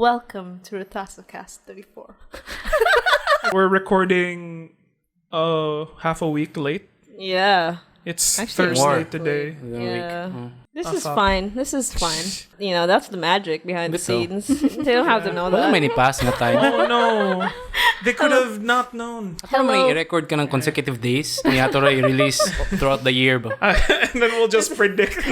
Welcome to RetasoCast 34. We're recording half a week late. Yeah. It's Actually, Thursday today. Yeah. This is fine. This is fine. You know, that's the magic behind the scenes. They don't have to know Wala that. may pass nga tayo. Oh no! They could have not known. Hello. May i-record ka ng consecutive days. Niya to i-release throughout the year ba? And then we'll just predict.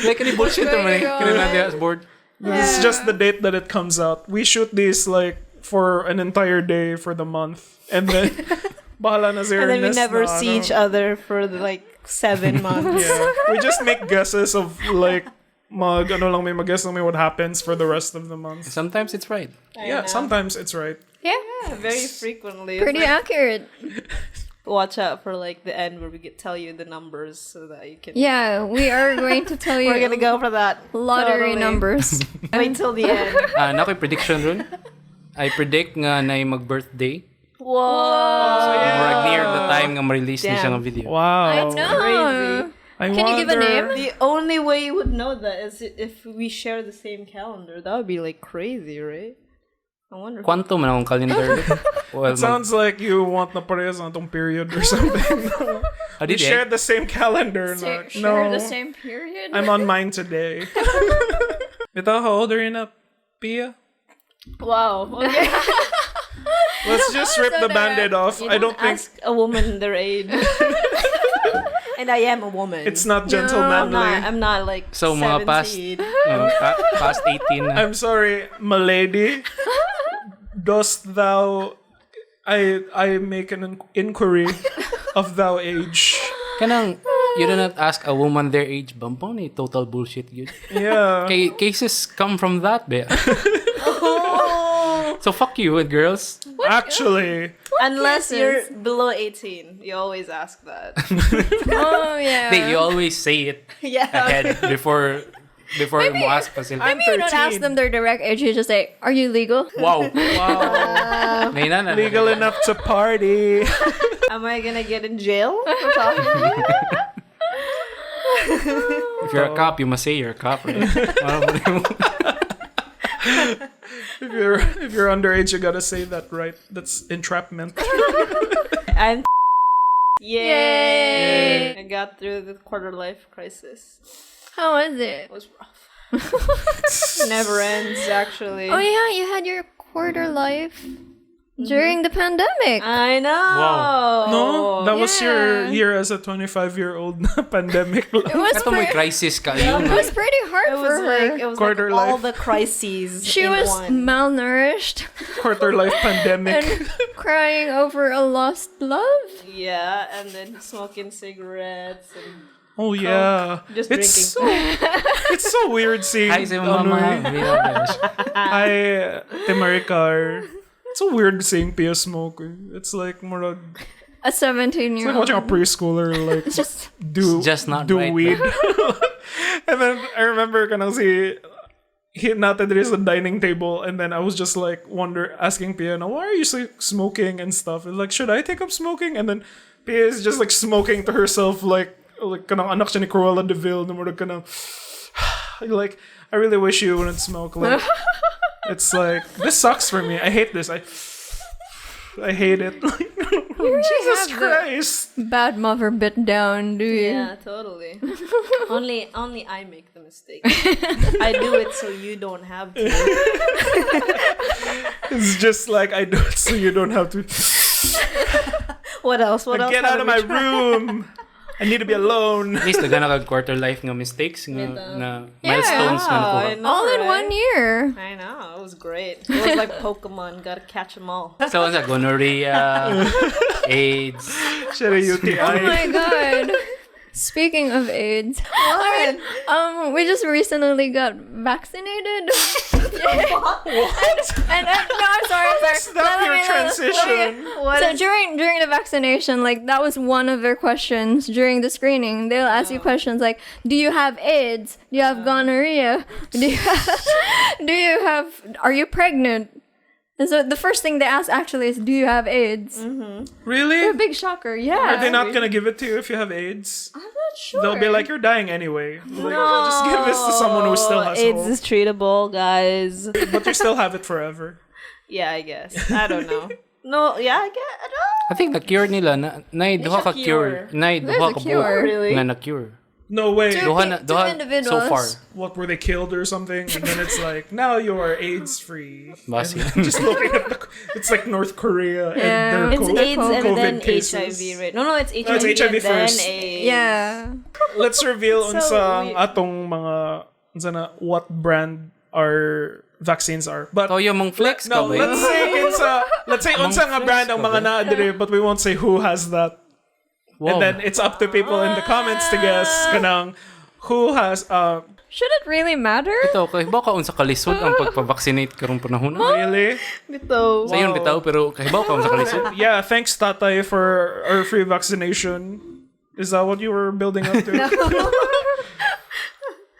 Like any bullshit naman eh. Kaya natin as board. This is just the date that it comes out. We shoot these like for an entire day for the month. And then, bahala na si And then we Ernest never na, see each other for like 7 months. Yeah. We just make guesses of like, may mag-guess lang may what happens for the rest of the month. Sometimes it's right. Yeah, sometimes it's right. Yeah. Very frequently. Pretty accurate. Watch out for like the end where we tell you the numbers so that you can. Yeah, we are going to tell you. We're gonna go for that lottery numbers. Wait till the end. Nako'y prediction ron. I predict nga na mag-birthday. Whoa! Murag near the time nga ma-release ni siya ng video. Wow. I know. Crazy. Can you give a name? The only way you would know that is if we share the same calendar. That would be like crazy, right? I wonder. Kwanto man akong calendar. Well, It sounds like you want na parehas na itong period or something. We shared the same calendar. Share the same period? I'm on mine today. Ito, how old are you na, Pia? Wow. Okay. Let's just rip the band-aid off. You I don't think ask a woman their age. And I am a woman. it's not gentlemanly. I'm not like So, 17. mga past 18 na. I'm sorry, milady. Dost thou... I make an inquiry of thou age. Kanang, you do not ask a woman their age. Bampon eh, total bullshit yun. Yeah. Cases come from that, be. So fuck you, girls. Actually, Unless you're below 18. You always ask that. Oh, yeah. You always say it Yeah. ahead before mo ask pa sila. I'm Maybe you don't 13. ask them their direct age. You just say, are you legal? Wow. Wow. Na. Legal enough to party. Am I gonna get in jail for talking to you? If you're a cop, you must say you're a cop, right? If you're underage, you gotta say that, right? That's entrapment. I'm Yay! I got through the quarter life crisis. How was it? It was rough. Never ends, actually. Oh, yeah, you had your quarter life during the pandemic. I know. Wow. No, that was your Yeah. year as a 25-year-old na pandemic. It was, Kato may crisis ka yun. it was pretty hard It for was her. like Quarter all life. the crises. She in was one. malnourished Quarter life pandemic. and crying over a lost love. Yeah, and then smoking cigarettes and Oh yeah, Just it's drinking. it's so weird seeing. Hi sa mama. Hi, Timaricar. It's so weird seeing Pia smoke. It's like more like A it's like 17-year-old. watching a preschooler like do It's just not do right, weed. And then I remember kanang si hit natin there is a dining table, and then I was just like asking Pia, "No, why are you smoking and stuff?" And like, should I take up smoking? And then Pia is just like smoking to herself like kanang anak siya ni Cruella de Vil na murag kanang like, I really wish you wouldn't smoke. Like, it's like, this sucks for me. I hate this. I hate it. Jesus Christ. Bad mother bit down, do you? yeah, totally. only I make the mistake. I do it so you don't have to. It's just like, I do it so you don't have to. What else? What else? Get out of my room. I need to be alone. At least nagana kag quarter life nga mistakes nga na milestones nga I nakuha. know, All in right? 1 year. I know, it was great. It was like Pokemon, gotta catch them all. So sa gonorrhea, AIDS. Shit, a UTI. Oh my god. Speaking of AIDS, we just recently got vaccinated. What? And no, I'm sorry. Stop your transition. What So is- during the vaccination, like that was one of their questions during the screening. They'll ask you questions like, "Do you have AIDS? Do you have gonorrhea? Are you pregnant?" And so the first thing they ask actually is, "Do you have AIDS?" Really? They're a big shocker. Yeah. Are they not gonna give it to you if you have AIDS? I'm not not sure. They'll be like, you're dying anyway. Like, just give this to someone who still has AIDS hope. is treatable, guys. But you still have it forever. Yeah, I guess. I don't know. No, yeah, I guess. I don't. I think na-cure nila na duha ka cure. There's Duha a ka cure. buok Really? nga na-cure. No way. Two Duha individuals. so far. What, were they killed or something? And then it's like, now you are AIDS free. Basi. Just looking at it's like North Korea Yeah. and their It's AIDS and COVID then cases. HIV, right? No, it's HIV, it's HIV and then first. AIDS. Yeah. Let's reveal So unsa weird. atong mga unsa na what brand our vaccines are. But Toyo mong flex ka no, ba? let's say unsa nga brand ang mga naa dire, but we won't say who has that. Wow. And then it's up to people in the comments to guess kanang who has Should it really matter? Ito, kahibaw ka unsa kalisod ang pagpa-vaccinate karong panahon. really. Bito. Sa yun bitaw pero kahibaw ka unsa kalisod. Yeah, thanks Tatay for our free vaccination. Is that what you were building up to?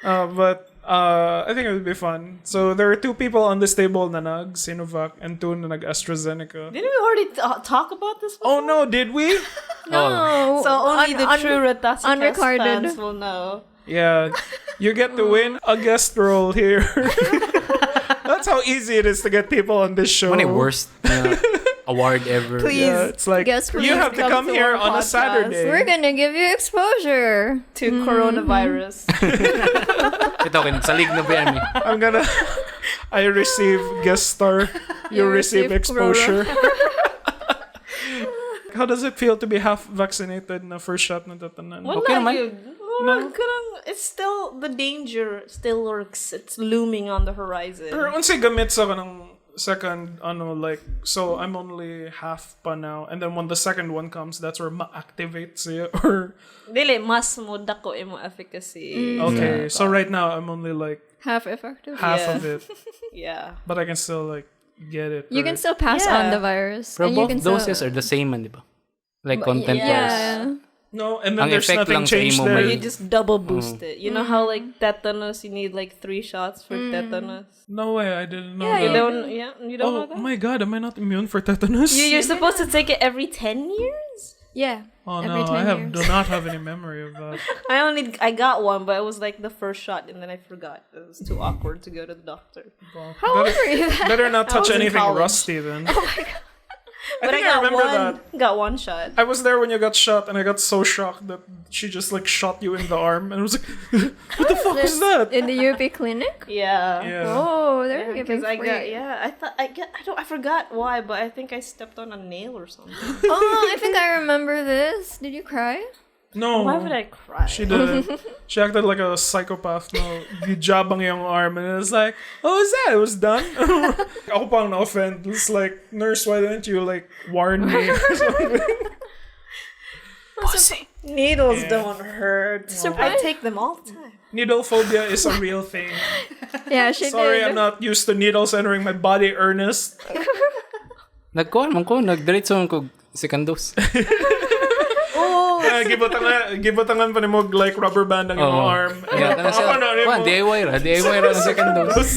But I think it would be fun. So there are 2 people on this table na nag Sinovac and 2 na nag AstraZeneca. Didn't we already talk about this Oh before? no, did we? Oh. So only the true RetasoCast unrecorded. fans will know. Yeah, you get to win a guest role here. That's how easy it is to get people on this show. One of the worst award ever. Please. Yeah, it's like Guest you have to come to here our on a podcast. Saturday. We're gonna give you exposure. To coronavirus. Ito, kinagsalig na ba yan? I receive guest star. You receive exposure. How does it feel to be half vaccinated na first shot na tatanan? Well, Okay not naman. you. It's still, the danger still lurks. It's looming on the horizon. Pero unsay gamit sa kanang second like so I'm only half pa now and then when the second one comes that's where ma-activate siya or Dili, mas mo dako imo efficacy. okay so right now I'm only like Half effective. half Yeah. of it Yeah. but I can still like get it. You can right? still pass Yeah. on the virus. Pero and you both can still, doses are the same man, di ba? Like content wise. Yeah. No, and then Ang there's effect nothing lang sa changed imo there. may- You just double boost it. You know how like tetanus, you need like 3 shots for tetanus. No way, I didn't know Yeah, that. You don't. Yeah, you don't know Oh that. my god, am I not immune for tetanus? You're supposed to take it every 10 years. Yeah. Oh every no, 10 I years. do not have any memory of that. I got one, but it was like the first shot, and then I forgot. It was too awkward to go to the doctor. How old were you then? Better not I touch was in anything college. rusty then. But I think I got remember one. Got one shot. I was there when you got shot, and I got so shocked that she just like shot you in the arm, and I was like, "What the fuck was that?" In the UP clinic? Yeah. Yeah. Oh, they're giving Because I free. got I forgot why, but I think I stepped on a nail or something. Oh, I think I remember this. Did you cry? No. Why would I cry? She didn't. She acted like a psychopath. No, gijabang yung arm, and it was like, "Oh, is that? It was done." Ako pang na-offend. It's like, nurse, why didn't you like warn me or something? Pussy. Needles don't hurt. I Surprise. take them all the time. Needle phobia is a real thing. Yeah, she Sorry, did. I'm not used to needles entering my body, Ernest. Nagkuhan man ko, nagdiretso man ko second dose. Gibutangan pa ni mo like rubber band ang iyong arm. Yeah, kana siya. Ako na rin Kuhan, mo. DIY ra ng second dose.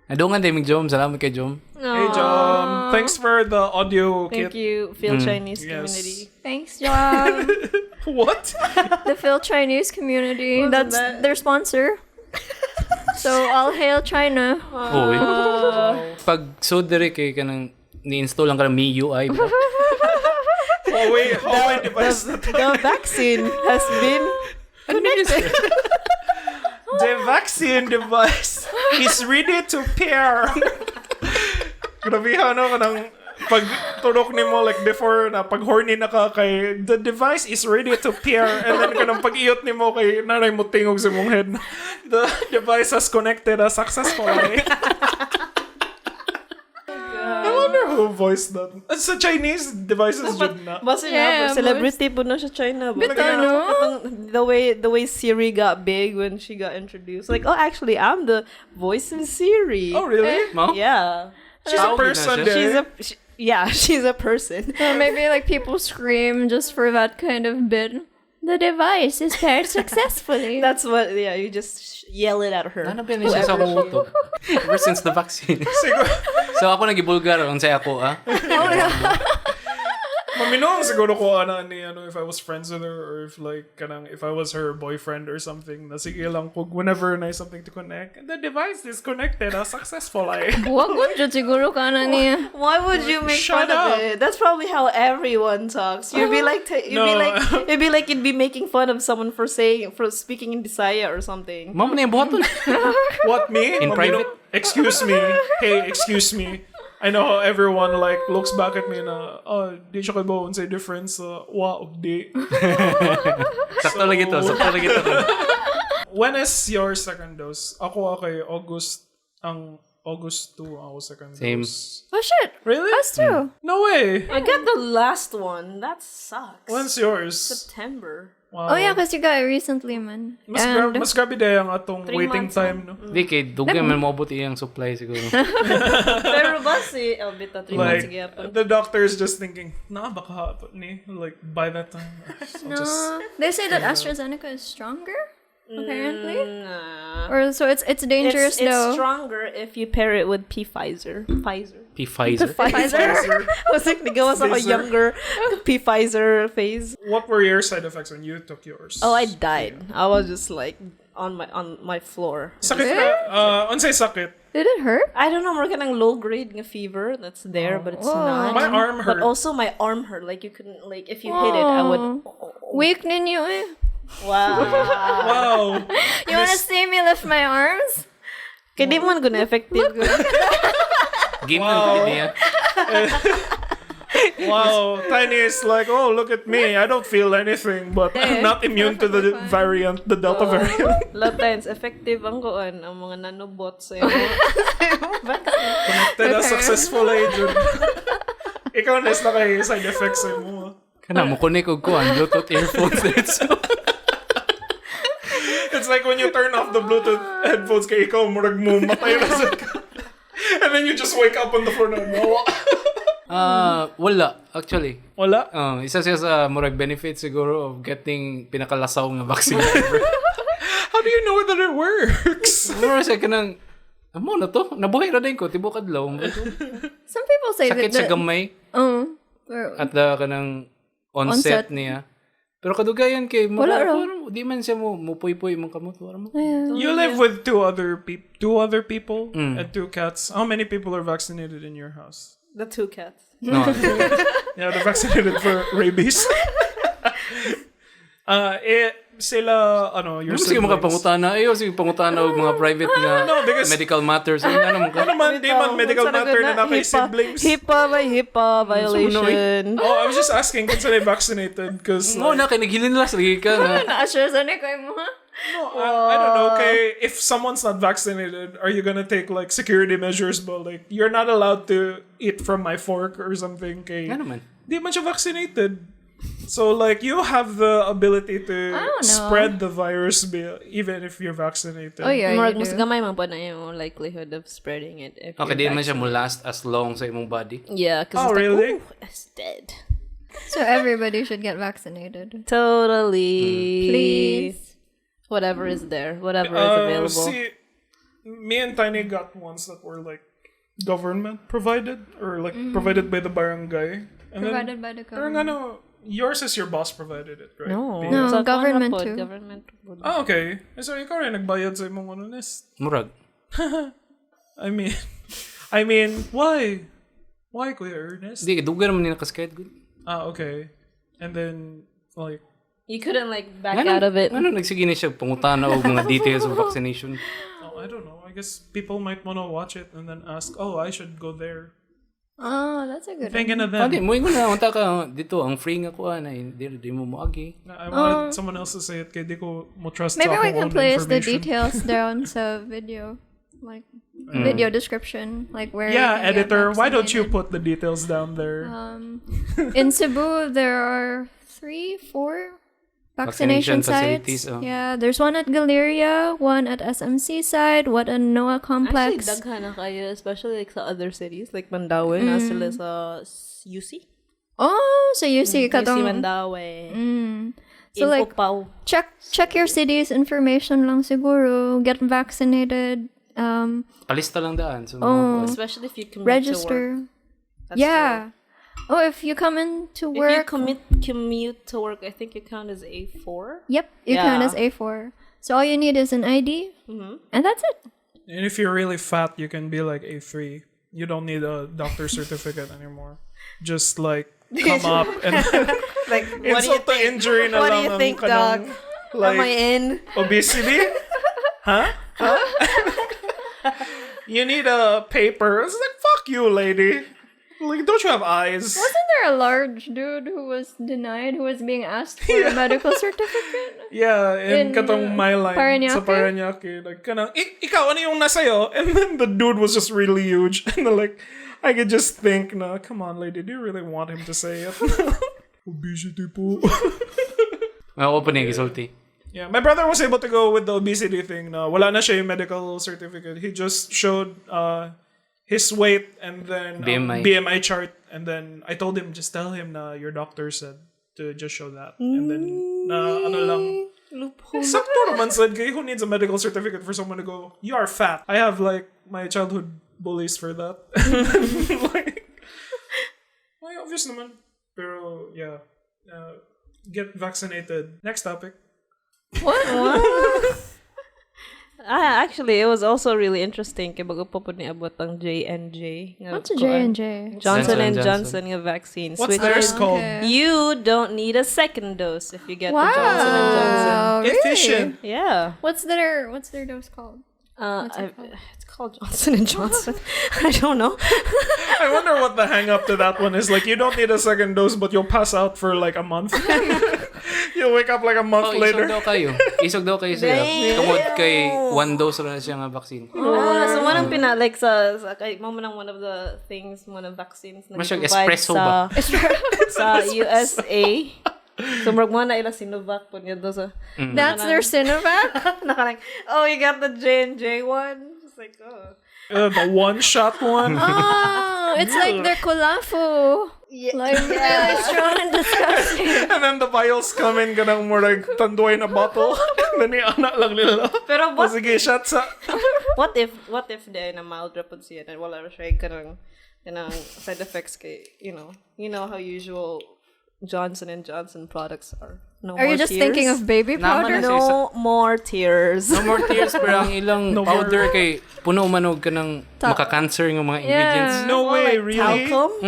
Adungan din mig Jom, salamat kay Jom. Hey, John. Thanks for the audio Thank kit. you, Phil Chinese Yes. community. Thanks, John. What? The Phil Chinese community. Wasn't That's that- their sponsor. So, all hail China. Oh, pag so dire kay kanang ni-install lang ka ng MIUI. Huawei device. The vaccine has been connected. The vaccine device is ready to pair. Grabe ano ka ng pag turok ni mo like before na pag horny na ka kay the device is ready to pair and then kanang pag-iyot ni mo kay nanay mo tingog sa mong head. The device has connected successfully. I wonder who voiced that. It's a Chinese devices jud na. Basta Yeah, celebrity po na siya China. But Bito, no? the way Siri got big when she got introduced. Like, oh, actually, I'm the voice of Siri. Oh really? Mo? Yeah. She's a person there. She's a person. So maybe like people scream just for that kind of bit. The device is paired successfully. That's what, yeah, you just yell it at her. Ano ba niya sa kumoto? Ever since the vaccine. Siguro. So ako nagibulgar unsay ako Maminong siguro ko if I was friends with her or if if I was her boyfriend or something. Na sige lang kung whenever na something to connect. And the device is connected. Successful ay. Wag mo dyan siguro ka na niya. Why would you make Shut fun up. of it? That's probably how everyone talks. You'd be like you'd be making fun of someone for speaking in Bisaya or something. Mamo na yung buhaton. What, me? In private? Excuse me. Hey, excuse me. I know how everyone looks back at me na, di siya kayo say difference wa ug di. Sakto lagi to. When is your second dose? Ako kay August 2 ako second Same. dose. Oh shit. Really? Us too. No way. I got the last one. That sucks. When's yours? September. Wow. Oh yeah, because you got it recently, man. Mas grabe dahil ang atong 3 waiting months, time, no? Di kay dugay man maabot iyang supply siguro. Pero ba si Elbita 3 months ago? The doctor is just thinking, baka ni by that time. No, they say that AstraZeneca is stronger. Apparently, Nah. or so it's dangerous It's though. stronger if you pair it with Pfizer. Pfizer. Pfizer. I was like, nagawas ako Pfizer. younger Pfizer phase. What were your side effects when you took yours? Oh, I died. I was just like on my floor. Sakit na, unsay sakit? Did it hurt? I don't know, more kanang low grade nga fever that's there, but it's not. My arm hurt. But also my arm hurt. Like you couldn't if you hit it, I would. Weak ninyo eh. Wow. Wow. You wanna see me lift my arms? Kaya di man guna effective. Game Wow. ng niya. Wow. Tiny is like, oh, look at me. I don't feel anything, but I'm not immune to the variant, the Delta variant. Latens, effective ang kuan, ang mga nanobots sa Connected na successful agent. Ikaw na kay side effects mo. Kana mo connect og kuan Bluetooth earphones dito. It's like when you turn off the Bluetooth headphones kay ikaw, murag mo matay na sa and then you just wake up on the floor na, Wala actually. wala. Isa siya sa murag benefit siguro of getting pinakalasaw nga vaccine ever. How do you know that it works? Mura siya kanang amo na to, nabuhay ra din ko tibok adlaw. Some people say Sakit sa that. gamay at the kanang onset niya. Pero kadugayan kay mo Wala raw. di man siya mo puy-puy mong kamot wala mo. You live with two other people and 2 cats. How many people are vaccinated in your house? The 2 cats. No. Yeah, they're vaccinated for rabies. Sila, your Sige mga siblings. pangutana. Sige pangutana og mga private nga No, because- medical matters. Ano mo ka? Ano man, di man medical matter na kay siblings. HIPAA violation. Oh, I was just asking kung sila vaccinated because No, na kay naghililas lagi ka na. Na-AstraZeneca mo ha? I don't know. Okay, if someone's not vaccinated, are you gonna take security measures? But you're not allowed to eat from my fork or something. Kay Ano man? di man siya vaccinated. So you have the ability to I don't know. spread the virus even if you're vaccinated. Oh yeah, Murag you mas do. gamay man po na yung likelihood of spreading it. If Okay, you're di man siya mo vaccinated. last as long sa imong body. Yeah, because Oh, it's really? like, ooh, it's dead. So everybody should get vaccinated. Totally. Please. Whatever is there. Whatever is available. See, me and Tiny got ones that were government provided or provided by the barangay. And Provided by the Pero government. yours is your boss provided it, right? No. Bill? No. Government po, too. Government po. Ah, okay. So ikaw rin nagbayad sa imong Nest. Murag. I mean, why? Why, Kuya Ernest? Di dugan man ni nakaskayad good. Ah, okay. And then, You couldn't back out of it. Ano nagsige na siya pangutana og mga details of vaccination. I don't know. I guess people might want to watch it and then ask, oh, I should go there. Oh, that's a good one. Thinking of Di them. mo ingon na unta ka dito ang free nga kuan ay di mo moagi. I wanted someone else to say it kaya di ko mo trust Maybe sa we akong can own place the information. details down sa video. Video description. Where Yeah, you can get editor, why don't you vaccinated. put the details down there? In Cebu, there are 3-4 vaccination facilities, sites. Yeah, there's one at Galeria, one at SMC side, one at NOAA Actually, Complex. daghan na kayo, especially sa other cities, like Mandaue, na sila sa UC. Oh, so you see, UC katong, Mandaue. so In like, Upaw. check your city's information lang siguro, get vaccinated, Palista lang daan so Oh. mga Especially if you commute to work. register. That's Yeah. Oh, if you come into If you work. commute to work, I think you count as A4. Yep, you count Yeah. as A4. So all you need is an ID, and that's it. And if you're really fat, you can be like A3. You don't need a doctor's certificate anymore. Just like come up and Like, what do you insult to think? injury na What do lang you ang think, kanang, Doc? like, Am I in? obesity? Huh? You need a paper. It's like, fuck you, lady. Like, don't you have eyes? Wasn't there a large dude who was denied, who was being asked for a medical certificate? Yeah, in In, katong my line Parañaque? sa Parañaque. Like, kanang, ikaw, ano yung nasayo? And then the dude was just really huge. And then, like, I could just think, na, come on, lady, do you really want him to say it? Obesity po. Ako pa isulti. Yeah, my brother was able to go with the obesity thing. Na wala na siya yung medical certificate. He just showed his weight and then BMI chart. And then I told him, just tell him na your doctor said to just show that. And then, na ano lang. Loophole. Sakto naman said, kay who needs a medical certificate for someone to go, you are fat. I have like my childhood bullies for that. Like, obvious naman. Pero, yeah. Get vaccinated. Next topic. What? Actually, it was also really interesting kay bago pa po niabot ang J&J. What's a J&J? Johnson and Johnson. Johnson nga vaccines. What's which theirs called? Okay. you don't need a second dose if you get Wow, the Johnson and Johnson. really? Efficient. Yeah. What's their dose called? It's called Johnson and Johnson. I don't know. I wonder what the hang up to that one is. Like, you don't need a second dose, but you'll pass out for like a month. You'll wake up like a month later. Isog daw kayo sila. Tungod kay 1 dose na siya nga vaccine. So one ang like sa kay mo man ang one of the things, one of the vaccines na Masyag provide espresso ba? sa USA. So marag mo na ila Sinovac po niya do sa That's their Sinovac? naka like, oh, you got the J&J one? It's like, oh. The one-shot one. Oh, it's like their kulafu. Yeah. Like really strong and disgusting. And then the vials come in, ganang more like tanduay na bottle. Then i-anak lang nila. Pero O sige, shot sa... what if they na mild ra pud siya and wala ra siya kanang side effects kay you know how usual Johnson and Johnson products are. No Are more you just tears? thinking of baby powder? Naman No more tears. No more tears, pero ang ilang No powder kay puno manog ka ng maka-cancer ng mga ingredients. Yeah. No way, really? Talcum?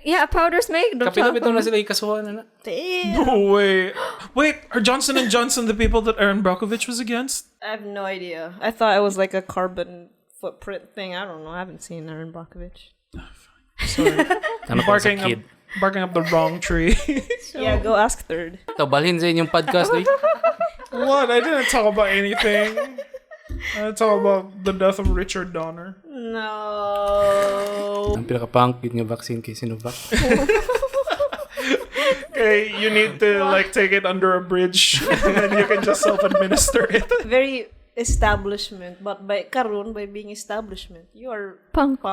Yeah, powders make the Kapito-pito talcum. na sila ikasuhan na. Damn. No way. Wait, are Johnson and Johnson the people that Aaron Brockovich was against? I have no idea. I thought it was like a carbon footprint thing. I don't know. I haven't seen Aaron Brockovich. Sorry. Ano pa sa kid? Barking up the wrong tree. Yeah, go ask third. Ito, balhin sa inyong podcast, eh. What? I didn't talk about anything. I talk about the death of Richard Donner. No. Ang pinaka-punk yun nga vaccine kay Sinovac. Okay, you need to like take it under a bridge and then you can just self-administer it. Very establishment, but by being establishment, you are Punk.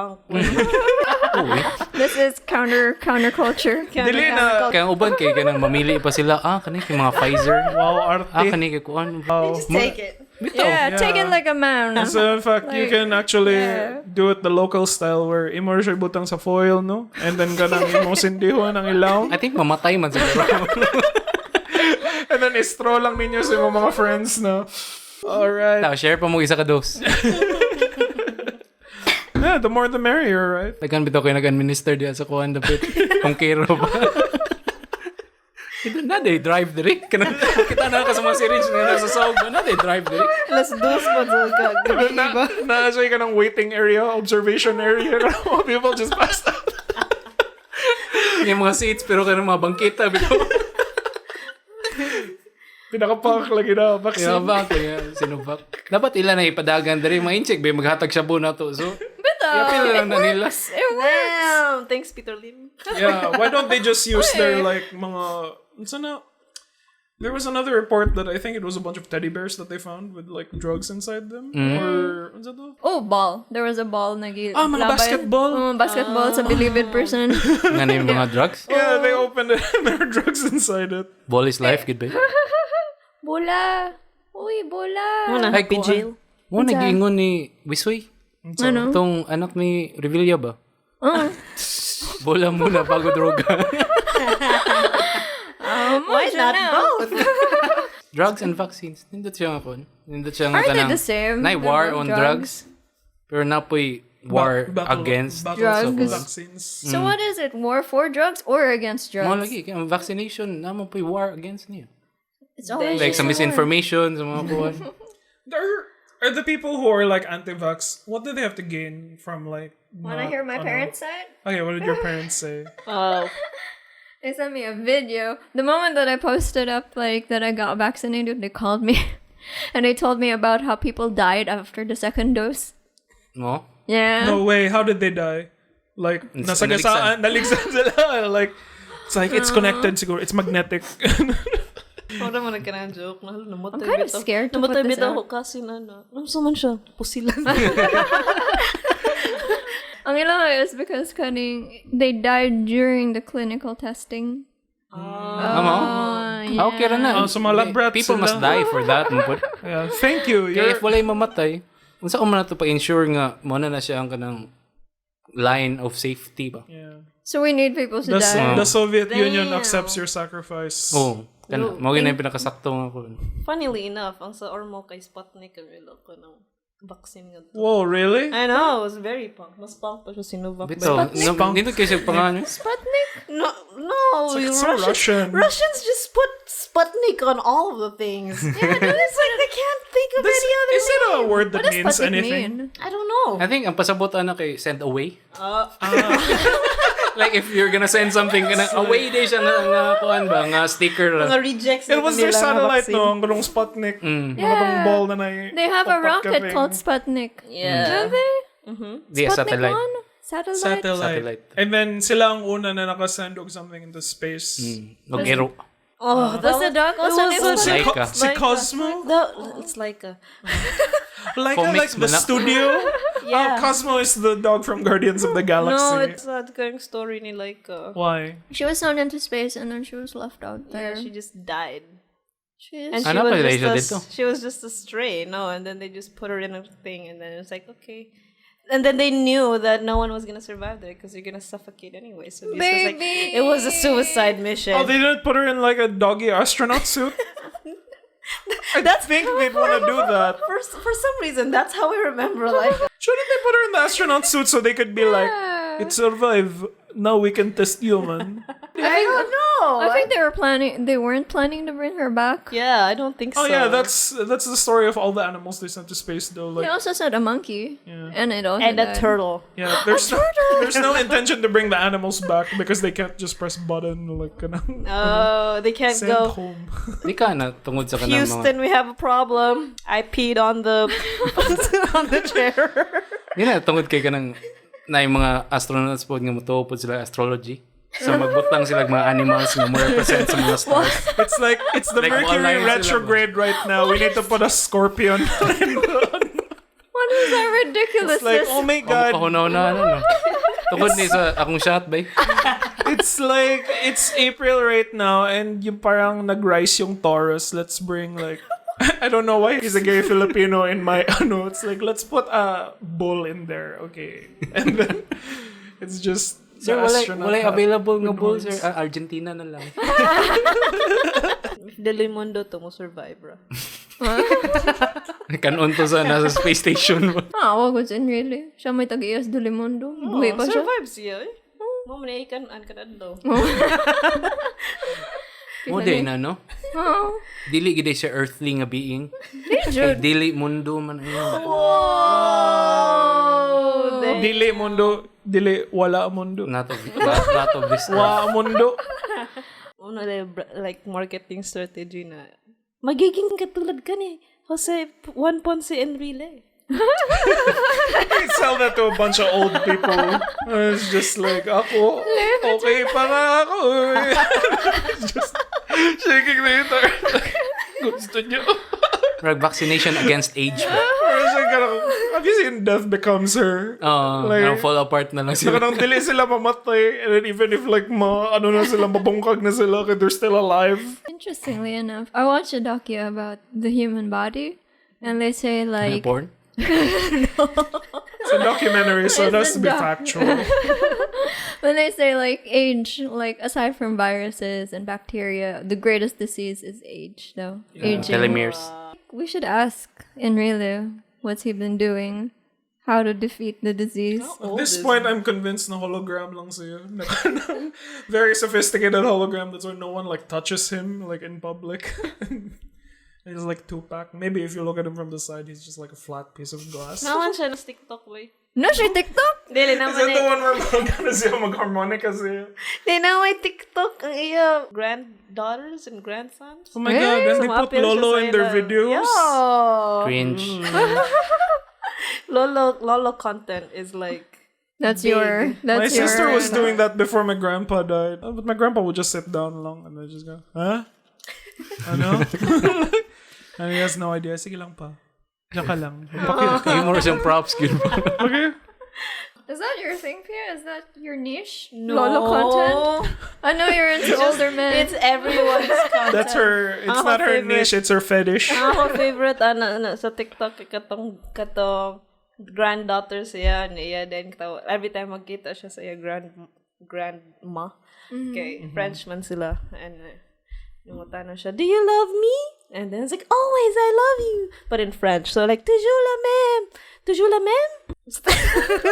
This is counterculture. Dili na. Kaya ang uban kay kanang mamili pa sila, kani kay mga Pfizer. Wow, arte. Kani kay kuan. Just take it. Yeah, take it like a man. So in fact, you can actually do it the local style where immerse siya butang sa foil, no? And then kanang imong sindihuan ang ilaw. I think mamatay man siguro. And then istro lang ninyo sa imong mga friends, no? Alright. Tao, share pa mo isa ka dose. Yeah, the more the merrier, right? Nagkan bitaw kayo nag-administer diya sa kuan dapit. Kung kero ba. Na day drive diri. Kita na ka sa mga series na nasa sawg na day drive diri. Let's do some gabi ba? Na siya ka ng waiting area, observation area. People just passed out. Yung mga seats pero kanang mga bangkita bitaw. Pinakapak lagi na vaccine. Kaya ba kaya Sinovac. Dapat ilan na ipadagan diri ma-incheck ba maghatag siya na to. So yapil lang na nila. Damn! Thanks, Peter Lim. Yeah, why don't they just use their like mga there was another report that I think it was a bunch of teddy bears that they found with like drugs inside them. Or what's that? Oh, ball. There was a ball Mga basketball. Basketball sa Believe It person. Nga na yung mga drugs. Yeah, they opened it and there were drugs inside it. Ball is life, good ba? Bola. Uy, bola. Ay, Happy jail. Mo nag-iingon ni Wisway. Ano? Itong anak ni Revilla ba? Bola muna bago droga. Why not both? Drugs and vaccines. Nindot siya nga kon. Nindot siya nga Aren't they kanang... the same? Na war Diba? on drugs. Pero napoy war against drugs. Vaccines. So what is it? War for drugs or against drugs? Mo lagi kaya ang vaccination naman po'y war against niya. It's always Like sa war. misinformation sa mga buwan. Are the people who are like anti-vax, what do they have to gain from like... Wanna hear my parents' side? Okay, what did your parents say? Oh. They sent me a video. The moment that I posted up, like, that I got vaccinated, they called me. And they told me about how people died after the second dose. No? Yeah. No way, how did they die? Like, nasagasaan, naligsan sila. Like, it's like, it's connected siguro. It's magnetic. Wala man nagkanang joke. I'm kind of scared to put Namatay this bitaw out. ko kasi ano. Naman siya. Pusilan. Ang ilang is because they died during the clinical testing. Yeah. Okay ra na. So mga lab rats People sila. must die for that. Yeah, thank you. Kaya if walay mamatay, unsa ko man nato pa-ensure nga mo na siya ang kanang line of safety ba? Yeah. So we need people to die. The Soviet Union accepts your sacrifice. Oh, kana mao gyud na yung pinakasakto nga ko. Funnily enough, ang sa ormo kay Sputnik ang ilo ko ng vaccine nga to. Whoa, really? I know, it was very punk. Mas punk pa siya Sinovac. Bito, dito kayo siya pangalan. Sputnik? No, It's so Russian. Russians just put Sputnik on all of the things. Yeah, it's like they can't think of any other Is it a word that What does means Sputnik anything? mean? I don't know. I think ang pasabutan na kay send away. Like if you're gonna send something kana away day siya nga kuan ba nga sticker Mga lang. rejects It was their nila nga satellite, vaccine. no? Ang ganong Sputnik. Yeah. ball na They have a rocket called Sputnik. Yeah. Do they? Di Sputnik satellite. 1? Satellite? Satellite. And then sila ang una na nakasend og something into space. Nag-ero. Oh, What's the dog also named was Sputnik? Laika. Si Cosmo? It's like a... Like Comics the man na. studio? Yeah. Cosmo is the dog from Guardians of the Galaxy. No, it's a going story ni Laika. Why? She was thrown into space and then she was left out Yeah, there. she just died. And Ano pa rin siya dito? she was just a stray, no? And then they just put her in a thing, and then it's like, okay. And then they knew that no one was gonna survive there because you're gonna suffocate anyway. So it was a suicide mission. Oh, they didn't put her in like a doggy astronaut suit? I think they'd want to do that. For some reason, that's how I remember. Like, Shouldn't they put her in the astronaut suit so they could be like, it survived. Now we can test human. I don't know. I think they weren't planning to bring her back. Yeah, I don't think so. Oh yeah, that's the story of all the animals they sent to space though. They Like, also said a monkey. And it also And a died. turtle. yeah, there's no intention to bring the animals back because they can't just press button like Oh, they can't send go. home. Di ka na tungod sa kanang mga Houston, we have a problem. I peed on the on the chair. di na tungod kay kanang na yung mga astronauts po nga motuo sila astrology. So magbutang sila mga animals nga mo represent sa mga stars. It's the Like, Mercury wala yun sila, retrograde right now. We need to put a scorpion. What is that ridiculousness? It's like, oh my god. Pahunaw-na ano. Tungod ni sa akong shot bay. It's like, it's April right now and yung parang nag-rise yung Taurus. Let's bring like, I don't know why he's a gay Filipino in my, it's like, let's put a bull in there, okay. And then, it's just, Sir, wala available nga bull, sir. Argentina na lang. If Delimundo to mo survive, bro. Kanon to sa nasa space station mo. Wag ko sin really. Siya may tag-iyas Dolimundo. Buhay pa siya. Survive siya eh. Mo man ikan an kadad daw. Mo day na, no? Oo. Dili gid siya earthly nga being. Kay dili mundo man ayun. Dili mundo, dili wala mundo. Nato of this. Wa mundo. Una like marketing strategy na magiging katulad ka ni Jose Juan Ponce Enrile. I sell that to a bunch of old people. It's just like, ako, okay pa nga ako. Just shaking the guitar. Gusto nyo. Vaccination against age. Have you seen Death Becomes Her? Like, fall apart na lang sila. Nang dili sila mamatay, and then even if like mabungkag na sila, they're still alive. Interestingly enough, I watched a docu about the human body, and they say like Porn? It's a documentary, so it has to be factual. when they say like age, like aside from viruses and bacteria, the greatest disease is age, though. Aging. Telomeres. We should ask Enrile what's he been doing, how to defeat the disease. At this point, I'm convinced na hologram lang siya. Very sophisticated hologram. That's why no one like touches him like in public. He's like Tupac. Maybe if you look at him from the side, he's just like a flat piece of glass. Naman siya na TikTok, boy. No, siya TikTok. Dili Is naman that the one where magana siya mag-harmonica siya? Di na may TikTok ang iya granddaughters and grandsons. Oh my god, and they put Lolo in their videos? Yo! Cringe. Lolo content is like That's big. My sister was doing that before my grandpa died. But my grandpa would just sit down long and then just go, huh? Ano? And he has no idea. Sige lang pa. Diyan ka lang. Humor siyang props. Okay. Is that your thing, Pia? Is that your niche? No. Lolo content? I know you're into older men. It's everyone's content. That's her, it's not her favorite. niche, it's her fetish. Ako favorite sa TikTok katong granddaughter siya niya then every time magkita siya sa iya grandma. Okay, Frenchman sila and Nungutana siya, do you love me? And then it's like, always, I love you. But in French. So like, toujours la même. Toujours la même?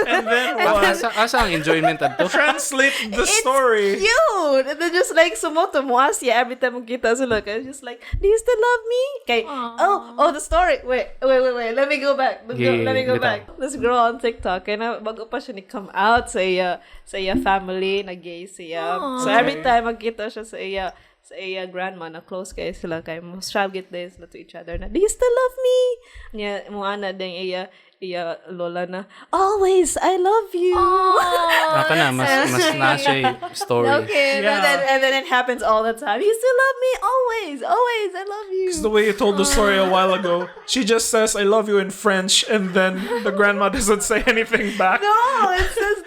And then what? Asa ang enjoyment ato? Translate the story. It's cute. And then just like, sumoto mo asya every time magkita sila. It's just like, do you still love me? Okay. Oh, the story. Wait. Let me go back. Let me go back. This girl on TikTok, and bago pa siya ni come out sa iya family, na gay siya. So every time magkita siya sa iya grandma na close kayo sila kay mo struggle din sila to each other na, do you still love me? Niya mo ana din iya lola na, always I love you. Naka na mas na siya story. Okay. Yeah. And then it happens all the time. You still love me? Always I love you. It's the way you told the story a while ago. She just says, I love you in French, and then the grandma doesn't say anything back. No, it says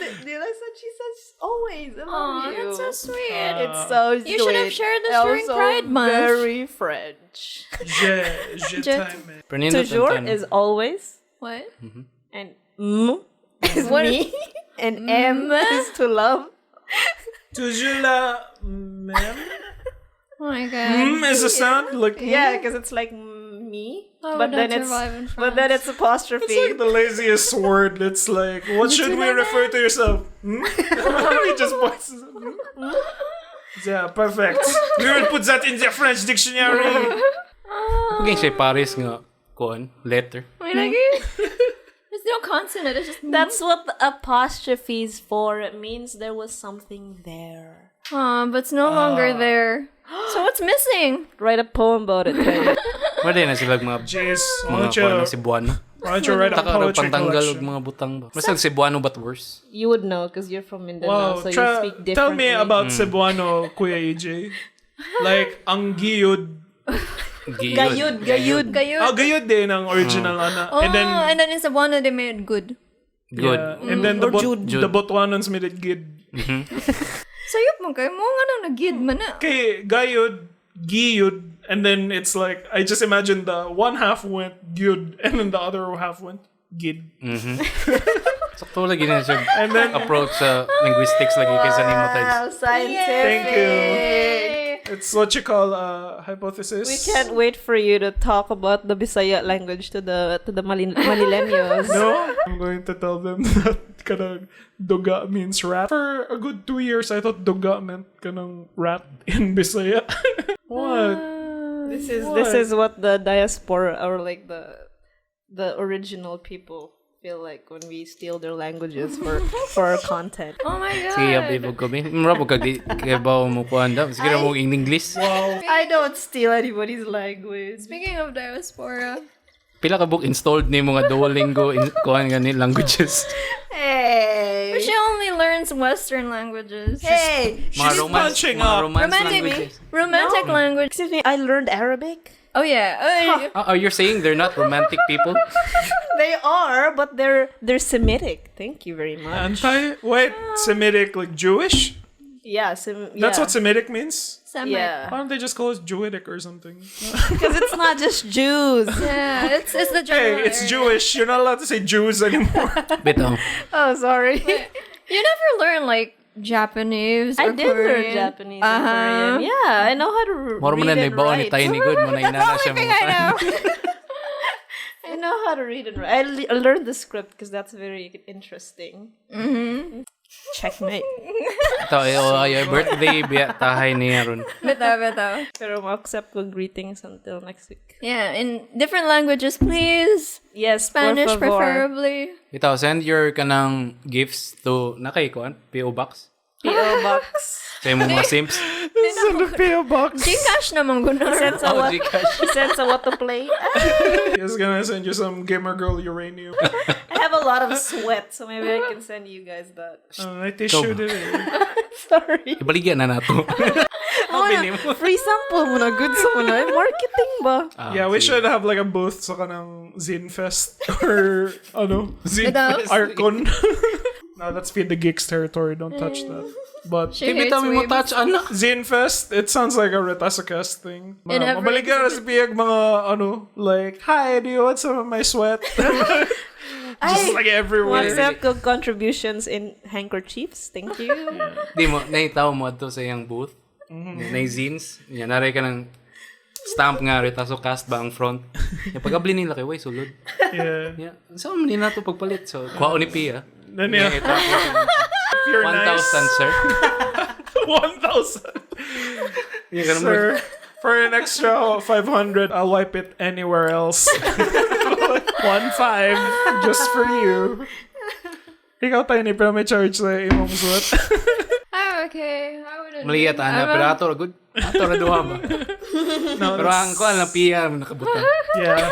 she says always I love you. That's so sweet. It's so sweet. You should have shared this during Also Pride Month. Very French. Je t'aime. Pernindot Toujours ang is always, What? and is me, and M is to love. Toujours la même. Oh my god. Is a sound like Yeah, because it's like me, How but would then that it's survive in it's apostrophe. It's like the laziest word. It's like, what should we refer to yourself? He just points. Yeah, perfect. We will put that in the French dictionary. Kung siya Paris nga kuan letter. Wait, again? There's no consonant. It's just That's what the apostrophe is for. It means there was something there. but it's no longer there. So what's missing? Write a poem about it. Tayo. Pwede na sila mga Jeez, mga kuan ng Cebuano. why don't you write a Taka raw poetry pantanggal og collection? mga butang ba. Mas Cebuano but worse. You would know because you're from Mindanao, Wow, so you speak differently. tell me about Cebuano, Kuya EJ. Like, ang giyud. Gayud. Oh, gayud din ang original ana. Oh, And then, in Cebuano they made it good. Good. yeah. And then the Botswanans made it gid. Sayop mo kayo mo nga nang nagid man na. Okay, gayud, giyud, and then it's like, I just imagine the one half went gyud, and then the other half went gid. Sakto lagi na siya And then, approach sa linguistics lagi kaysa nimo tayo. Scientific. thank you. It's what you call hypothesis. We can't wait for you to talk about the Bisaya language to the Manileños. No, I'm going to tell them that kanang duga means rat. For a good 2 years, I thought duga meant kanang rat in Bisaya. What? This is what the diaspora or like the original people feel like when we steal their languages for our content. Oh my god. Sige, abibog ko. Mura po kaya ba mo kuhan daw? Sige na mo in English. Wow. I don't steal anybody's language. Speaking of diaspora. Pila ka book installed ni mga Duolingo in kuhan nga ni languages. Hey. She only learns Western languages. Hey. She's punching up. Romantic language. Excuse me, I learned Arabic. Oh yeah. Are you saying they're not romantic people? They are, but they're Semitic. Thank you very much. Semitic, like Jewish? Yeah, That's what Semitic means? Semite. Yeah, Why don't they just call us Jewidic or something? because it's not just Jews. Yeah, it's the general Hey, it's area. Jewish. You're not allowed to say Jews anymore. Bitaw. Oh, sorry. You never learn like Japanese I or did learn Korean. Japanese and Korean. Yeah, I know how to Moro mo read na and nabaw ni write. Tiny Good mo na inana siya Thing I know. I know how to read and write. I learned the script because that's very interesting. Checkmate. Ito, ay birthday, biya, tahay niya ron. Bitaw. Pero ma-accept ko greetings until next week. Yeah, in different languages, please. Yes, Spanish por favor. preferably. Ito, send your kanang gifts to, nakay P.O. Box. P.O. Box. Sa imong mga simps. Send a PO box. Gcash naman gunar. Send sa Oh, what? Gcash. Send sa what to play. He's gonna send you some gamer girl uranium. I have a lot of sweat, so maybe I can send you guys that. May tissue din eh. Sorry. Ibaligyan na nato. Mabili mo. Free sample mo na. Good sa mo na. Marketing ba? Yeah, we should have like a booth sa kanang Zine Fest or Zine Fest. Arcon. No, that's Feed the Geeks territory. Don't touch that. But She Hindi hates mo weebs. touch, anak. Zine Fest, it sounds like a RetasoCast thing. In every Mabaligyan na sa piyag mga like, hi, do you want some of my sweat? Just like everywhere. Accept ko contributions in handkerchiefs. Thank you. Di mo, naitaw mo ito sa iyang booth. Na zines. Yan, naray ka ng stamp nga, RetasoCast ba ang front. Yung pag-abli nila kay, way, sulod. Yeah. Yeah. Saan mo nila ito pagpalit? So, kuha ni Pia. Then yeah, Ito, if you're 1,000, nice, sir. 1,000. Yung ganun mo. Sir, for an extra 500, I'll wipe it anywhere else. 1,500 just for you. Ikaw tayo ni pero may charge sa imong suot. I'm okay. I wouldn't. Maliyat, ana. Pero ato, good. Ato, raduha ba? No, Pero ang kuha lang, Pia, nakabutan. yeah.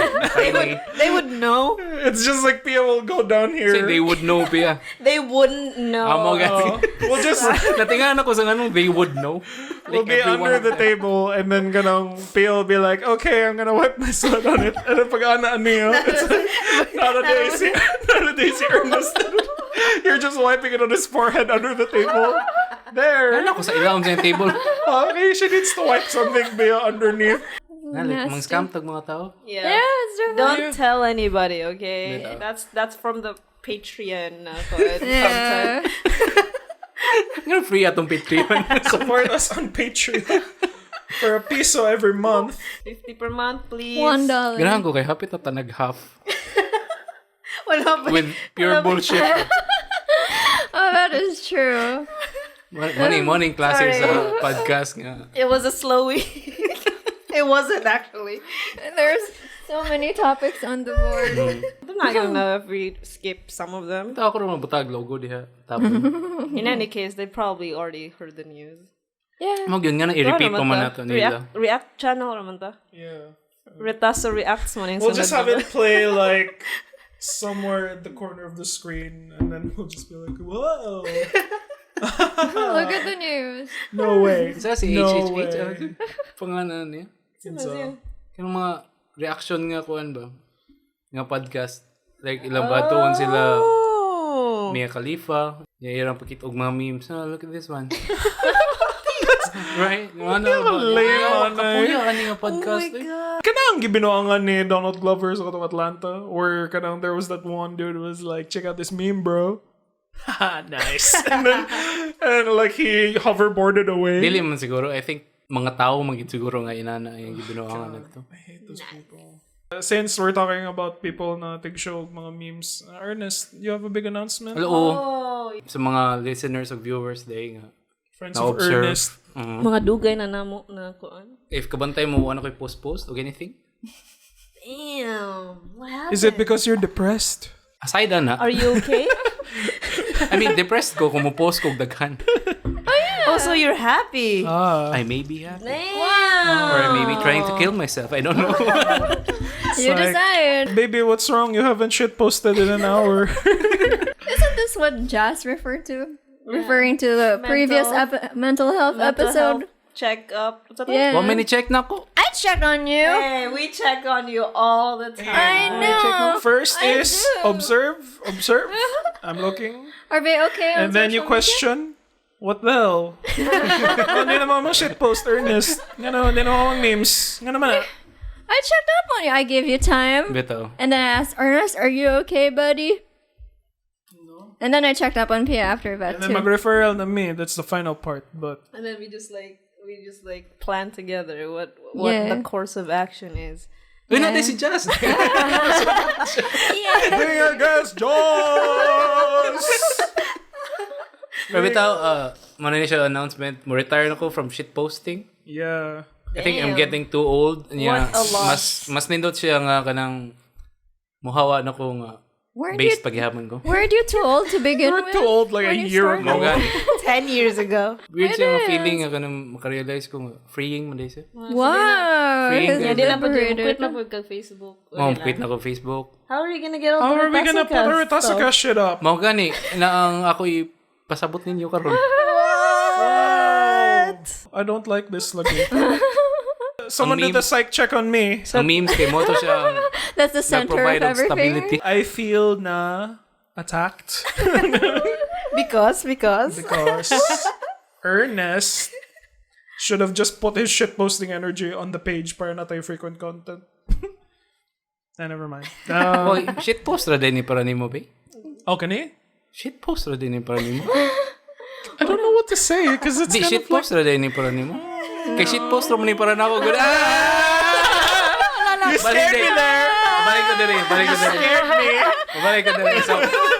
They would know. It's just like Pia will go down here. Kasi they would know, Pia. They wouldn't know. Amo gani. We'll just Natingan ako sa ganun, they would know. we'll be under the table and then ganong Pia will be like, okay, I'm gonna wipe my sweat on it. And then pag anaan niyo, it's like, not a Daisy Ernest. You're just wiping it on his forehead under the table. There. Ano ko sa ilawom sa table? Okay, she needs to wipe something Bea underneath. Nalik, mga scam tag mga tao. Yeah. Yes, Don't tell anybody, okay? Yeah. That's from the Patreon. Yeah. Nga free atong Patreon. Support us on Patreon. For $1 every month. 50 per month, please. $1. Ganahan ko kay hapit at nag-half. Wala ba? With pure bullshit. Oh, that is true. Morning classes sa podcast nga. It was a slow week. It wasn't actually. There's so many topics on the board. I'm not gonna know if we skip some of them. Ito ako rin mabutag logo diha. Tapos. In any case, they probably already heard the news. Yeah. Mag yun nga na i-repeat pa man nato nila. React channel naman ta. Yeah. Retaso reacts mo na yung We'll sunod just have na- it play like somewhere at the corner of the screen and then we'll just be like, whoa. Look at the news. No way. Sa si No HHH. way. Pangalan niya. So, Yung mga reaction nga kuan ba? Nga podcast. Like ilang batuon sila. Oh. Mia Khalifa. Yung pakit og mga memes. Oh, look at this one. Right? Ano ba? lame, Kapuya ka nga Oh podcast. my God. kanang gibinuangan ni Donald Glover sa katong Atlanta or kanang there was that one dude who was like, check out this meme, bro. Haha, nice. and like he hoverboarded away. Dili man siguro. I think mga tao magiging siguro nga inana yung gibinuangan nito. I hate those people. Since we're talking about people na tig-show mga memes, Ernest, you have a big announcement? Hello. Oh. Sa mga listeners or viewers day nga. Friends of Na-observe. Ernest. Mga dugay na namo na kuan. If kabantay mo ano ko'y post or anything. Damn. What happened? Is it because you're depressed? Aside na. Are you okay? I mean, depressed ko kung mo-post ko daghan. Oh, so you're happy. I may be happy. Damn. Or maybe trying to kill myself. I don't know. You like- decide. Baby, what's wrong? You haven't shit posted in an hour. Isn't this what Jazz referred to? Referring to the previous mental health episode. Check up. What's up? Yeah. One minute check na ko. I checked on you. Hey, we check on you all the time. I know. First I is do. observe. I'm looking. Are they okay? On And then you social question, what the hell? Hindi naman mga shit post, Ernest. Hindi naman mga memes. Nga naman. media? I checked up on you. I gave you time. Bito. And then I asked Ernest, "Are you okay, buddy?" And then I checked up on Pia after that And then too. mag-referral na me. That's the final part. But And then we just plan together what Yeah. the course of action is. Uy, natin si Jazz. Bring our guest, Josh! Pero bitaw, mana ni siya announcement, mo retire na ko from shitposting. Yeah. I think I'm Damn. getting too old. Yeah, What a loss. mas nindot siya nga kanang muhawa na ko nga Weren't based you, paghihapon ko. weren't you too old to begin with? Too old like a when you year started? ago. Mga 10 years ago. weird siya nga It feeling is. nga kanang makarealize ko nga freeing mo siya. Wow. Freeing It's girl. Di na po liberated. quit na po kag Facebook. Quit na ko Facebook. How are you gonna get all How the are we gonna put our RetasoCast shit up? Mao gani na ang ako pasabot ninyo karon. What? I don't like this looking. Someone Ang did the psych check on me. Ang memes kay mo to siya That's the center of nag-provide of everything. stability. I feel na attacked Because because Ernest should have just put his shitposting energy on the page para na tayo frequent content. Never mind. Oy, shitpost ra din ni para nimo be. Okay ni? Shitpost ra din ni para nimo. I don't know what to say because it's Di kind of like... shitpost ra din ni para nimo. Kay shitpost ra mo ni para nako. Good. You scared me there! Balik ko diri. Scared me! Balik ko diri. So,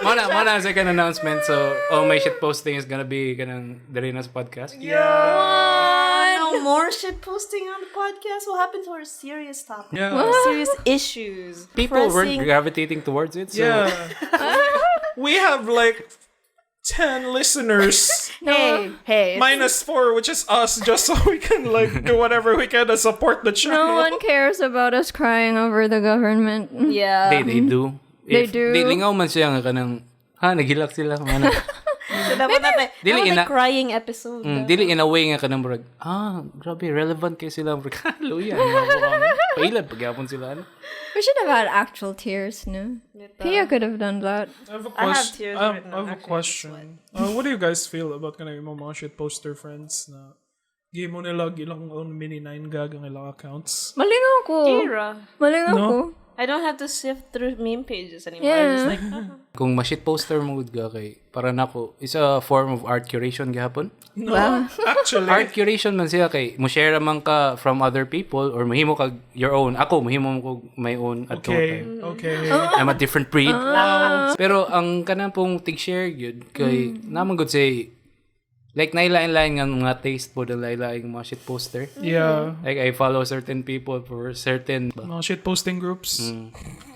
mana second announcement. So, my shitposting is gonna be kanang diri na sa podcast. no more shit posting on the podcast. What happened to our serious topic? Yeah. Serious issues. People weren't Pressing- gravitating towards it. So, Yeah. We have like 10 listeners. Hey. Minus 4, which is us, just so we can like do whatever we can to support the No channel. one cares about us crying over the government. Yeah. they do. They do. Di lingaw man siya nga kanang nagilak sila mana. So dapat natin. Dili Dapat ina- crying episode. Dili in a way nga kanang murag. Grabe relevant kay sila murag. Luya. Pailad pagyapon sila ano. We should have had actual tears, no? Pia could have done that. I have a I have question. tears I written on have a actually, question. What do you guys feel about kanang imong mga shit poster friends na game mo nila ilang own mini 9 gag ang ilang accounts? Malingaw ko. Era. Malingaw No? ko. I don't have to sift through meme pages anymore. Yeah. I'm just like, Kung ma-shit poster mo gud ka kay para nako is a form of art curation gihapon. No, Wow. actually. Art curation man siya kay mo share man ka from other people or mahimo kag your own. Ako mahimo ko my own at Okay, time. okay. I'm a different breed. Pero ang kanang pong tig-share gyud kay naman gud say like nailain-lain nga mga taste po dahil nailain mga shit poster. Yeah. Like I follow certain people for certain Mga shit posting groups.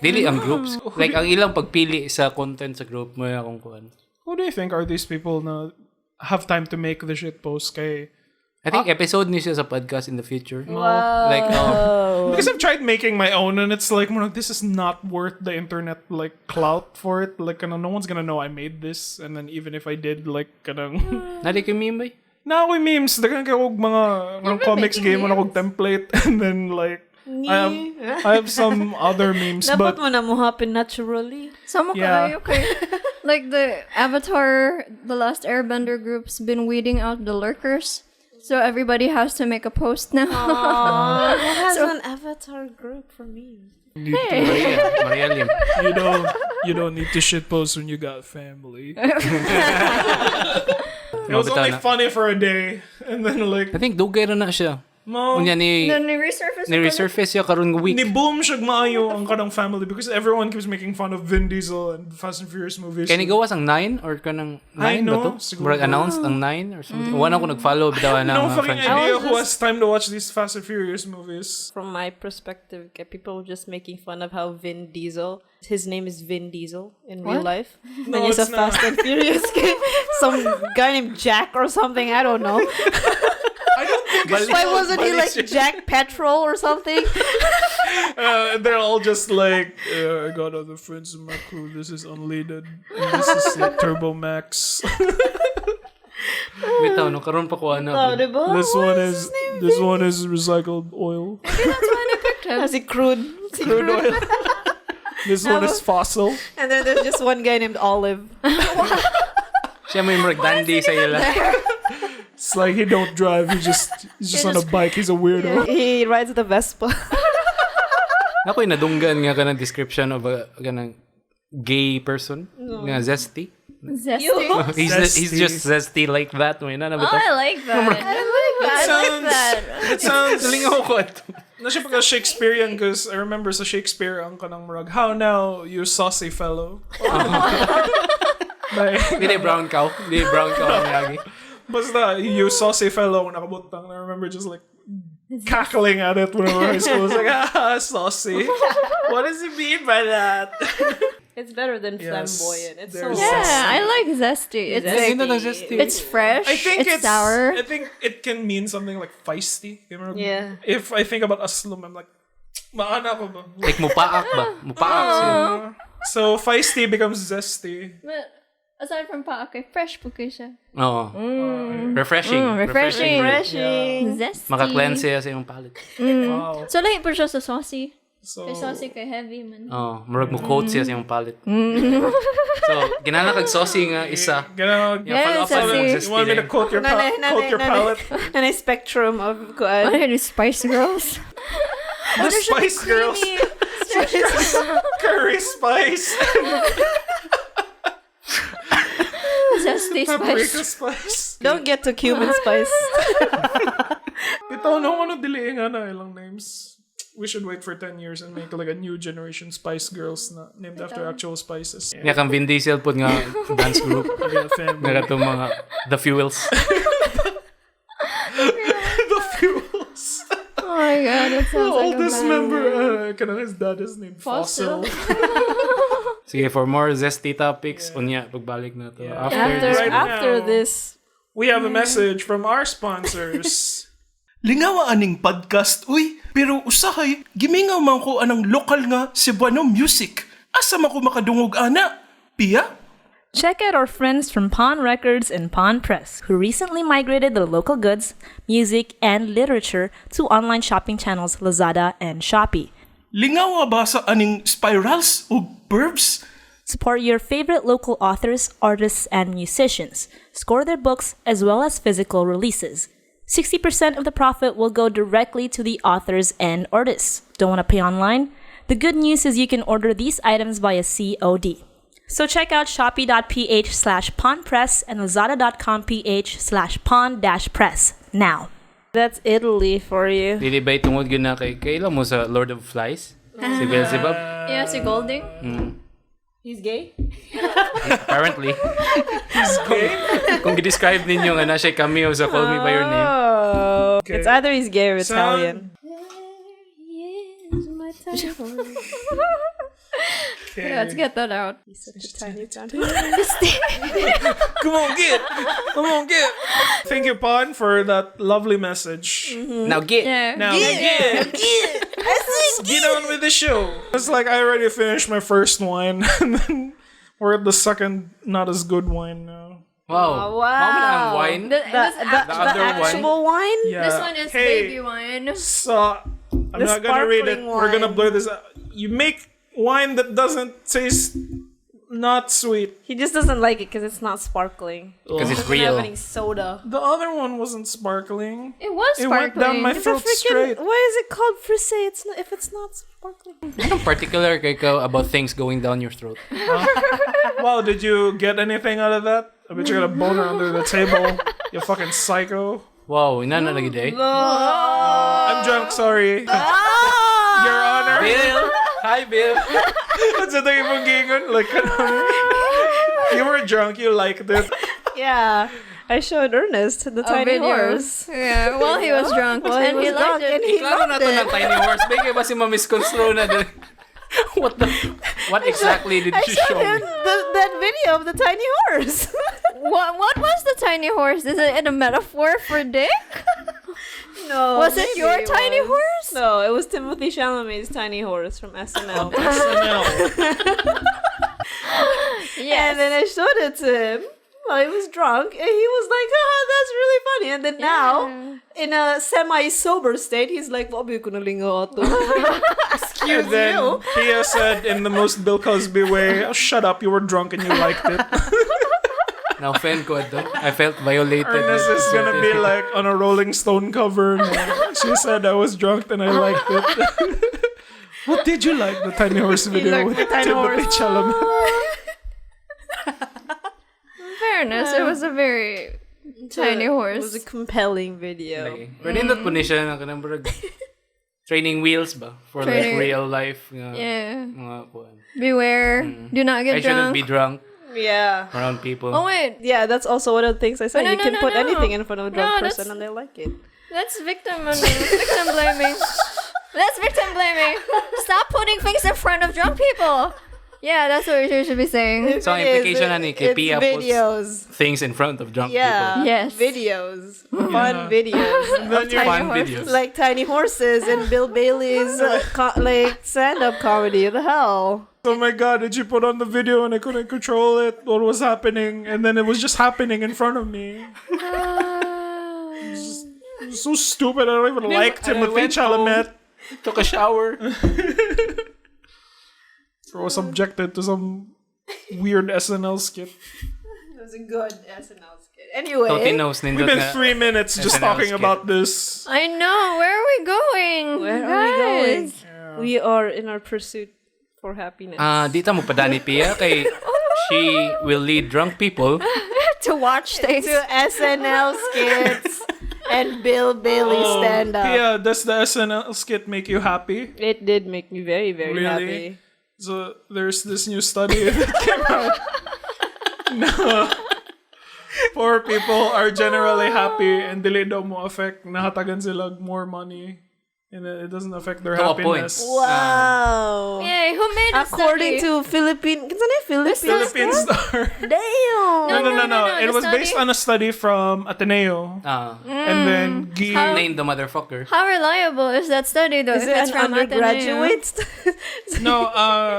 dili ang groups. Like ang ilang pagpili sa content sa group mo akong kuan. Who do you think are these people na have time to make the shit post kay... I think episode ni siya sa podcast in the future. wow. Like Because I've tried making my own and it's like, this is not worth the internet like clout for it. Like, no one's gonna know I made this. And then even if I did, like, nadi ka meme bay. na ako memes. Dagan ka og mga comics game mo na kog template. And then like, I have some other memes. Dapat But mo na mo happen naturally. Sama Yeah. ka, okay. Like the Avatar, The Last Airbender group's been weeding out the lurkers. So everybody has to make a post now. Who has an avatar group for me? Maria Lim. you don't need to shit post when you got family. It No, was bitaw only na. funny for a day. And then like, I think dugay ra na siya. no. Unya ni Then resurface. resurface siya karon nga week. Ni-boom siya maayo ang kanang family because everyone keeps making fun of Vin Diesel and Fast and Furious movies. Kaya ni gawas ang 9 or kanang 9 I ba know, to? siguro. Murag announced ang 9 or something. Wala ko nag-follow bitaw na No mga fucking franchise. idea was who has time to watch these Fast and Furious movies. From my perspective, people just making fun of how Vin Diesel, his name is Vin Diesel in real What? life. No, and he's a it's not. Fast and Furious kid. Some guy named Jack or something, I don't know. I don't think it's Why wasn't he like Bali- Jack Petrol or something? They're all just like, I got other friends in my crew. This is unleaded. And this is like Turbo Max. Bitaw no karon pa ko ano. Oh, diba? This one is recycled oil. Has he crude? Crude oil. This one is fossil. And then there's just one guy named Olive. Siya may murag dandy sa ila. It's like he don't drive. He's just on a bike. He's a weirdo. He rides the Vespa. Ako'y nadunggan nga kanang description of a kanang gay person nga zesty. Zesty. He's just zesty like that. May na Oh, I like that. It sounds Lingaw ko ito. na siya pagka Shakespearean because I remember sa Shakespeare ang kanang murag, how now, you saucy fellow. Like, Hindi brown cow. Hindi brown cow ang yagi. basta, you saucy fellow, nakabutang. I remember just like cackling at it whenever high school. It's like, saucy. What does he mean by that? It's better than Yes, flamboyant. It's so there's- Yeah, I like zesty. It's fresh. I think it's sour. I think it can mean something like feisty. You know? Yeah. If I think about aslum, I'm like, maana ko ba? Like mupaak ba? Mupaak siya. So feisty becomes zesty. But aside from paake, fresh po kayo siya. Oo. Refreshing. Refreshing. refreshing. Zesty. Maka-cleanse siya sa iyong palate. Wow. So, lahi po siya sa saucy. So Kay saucy, kay heavy man. Oh, murag mo coat siya sa iyong palate. So, ginala kag saucy nga isa. gonna Yeah, follow up Yes, sa saucy. mga you want me to quote your palate? And a spectrum of Ano kuan. yun, Spice Girls? The Spice Girls. Curry spice. Zesty Paprika Spice. spice. Don't get to cumin spice. Ito, no, ano dili nga na ilang names. We should wait for 10 years and make like a new generation Spice Girls na named after actual spices. Nga kang Vin Diesel po nga dance group. Yeah, family. Nga itong mga The Fuels. The Fuels. Oh my god, that The sounds like a oldest band member, name. his dad is named Fossil. Sige, for more zesty topics, unya, pagbalik na to. Yeah. After After, this. Right after now. this. We have a message from our sponsors. Lingawa aning podcast, uy. Pero usahay, gimingaw man ko anang lokal nga Cebuano music. Asa man ko makadungog ana? Pia? Check out our friends from Pawn Records and Pawn Press, who recently migrated their local goods, music, and literature to online shopping channels Lazada and Shopee. Lingawa ba sa aning spirals o burbs? Support your favorite local authors, artists, and musicians. Score their books as well as physical releases. 60% of the profit will go directly to the authors and artists. Don't want to pay online? The good news is you can order these items via COD. So check out shopee.ph/pawnpress and lazada.com.ph/pawn-press now. That's Italy for you. Dili ba itungod yun na kailan mo sa Lord of Flies? Si Beelzebub? Yeah, si Golding. He's gay? Apparently. Kung i-describe ninyo nga na siya cameo sa Call Me By Your Name. Oh. It's either he's gay or Italian. Yeah, let's get that out. Come on, get. Thank you, Pon, for that lovely message. Now get! Yeah. Now, get on with the show. It's like I already finished my first wine, and then we're at the second not as good wine now. Wow. Wow. Mama na ang wine. The other one. actual wine? Yeah. This one is Hey, baby wine. So, I'm The not gonna read it. sparkling We're gonna wine. blur this out. You make wine that doesn't taste not sweet. He just doesn't like it because it's not sparkling. Because it's He doesn't have real. any soda. The other one wasn't sparkling. It was It sparkling. went down my It's a throat straight. Why is it called frise? It's not, if it's not sparkling. Anong particular kay ka about things going down your throat? Wow, did you get anything out of that? I bet you got a boner under the table. You fucking psycho. Wow, ina na lagi day. I'm drunk, sorry. Your Honor. Bill! Hi, Bill! What's the thing mong gingon? Like, you were drunk, you liked it. Yeah. I showed Ernest the tiny horse. Yeah, while he was drunk. While he and he was liked drunk, and it. he Klaro na loved to ng it. tiny horse. Bigay ba si mamisconstrue na din? What exactly did I you show showed him me? that video of the tiny horse. What was the tiny horse? Is it a metaphor for dick? No. Was it maybe your tiny was. horse? No, it was Timothy Chalamet's tiny horse from SNL. Yes. And then I showed it to him while he was drunk, and he was like, that's really funny. And then now, in a semi-sober state, he's like, "Wabi ko na lingaw to." Excuse And then you. Pia said in the most Bill Cosby way, "Oh, shut up, you were drunk and you liked it." Na-offend ko ito. I felt violated. Ernest is gonna be like on a Rolling Stone cover. She said I was drunk and I liked it. What did you like? The Tiny Horse video liked with the Tiny Timothy Horse. Chalamet. fairness, it was a very tiny It horse. was a compelling video. Pero nindot po ni siya na kanang murag training wheels ba? For like Training. real life. Nga, Yeah. mga kuan. Beware. Do not I get shouldn't drunk. be drunk Yeah. around people. Oh wait, Yeah, that's also one of the things I said. No, You no, can no, put no. anything in front of a drunk No, person that's- and they like it. that's victim blaming. That's victim blaming. Stop putting things in front of drunk people. Yeah, that's what you should be saying. So, ang implication na ni kay It's Pia posts videos. things in front of drunk Yeah. Yes. Videos. Fun videos. Then you're Fun horses. videos. Like Tiny Horses and Bill Bailey's like stand-up comedy. What the hell? Oh my god, did you put on the video and I couldn't control it? What was happening? And then it was just happening in front of me. It was so stupid. I don't even like I Timothy went Chalamet. Took a shower. I was subjected to some weird SNL skit. It was a good SNL skit. Anyway. Toti knows We've nindot been nga. 3 minutes just SNL talking skit. about this. I know. Where are we going? Where are we going? Guys? We are in our pursuit for happiness. Di ta mo padani Pia kay she will lead drunk people To watch things. to SNL skits and Bill Bailey stand-up. Pia, does the SNL skit make you happy? It did make me very, very Really? happy. So there's this new study that came out. No. Poor people are generally happy and dili daw mo affect nahatagan sila more money and it doesn't affect their To a point. happiness. Wow. Yay, who made a According study? to Philippine, Philippine Star. Damn. No. It the was based study- on a study from Ateneo. And then name the motherfucker. How reliable is that study though? Is if it it's an from Ateneo? undergraduate? No,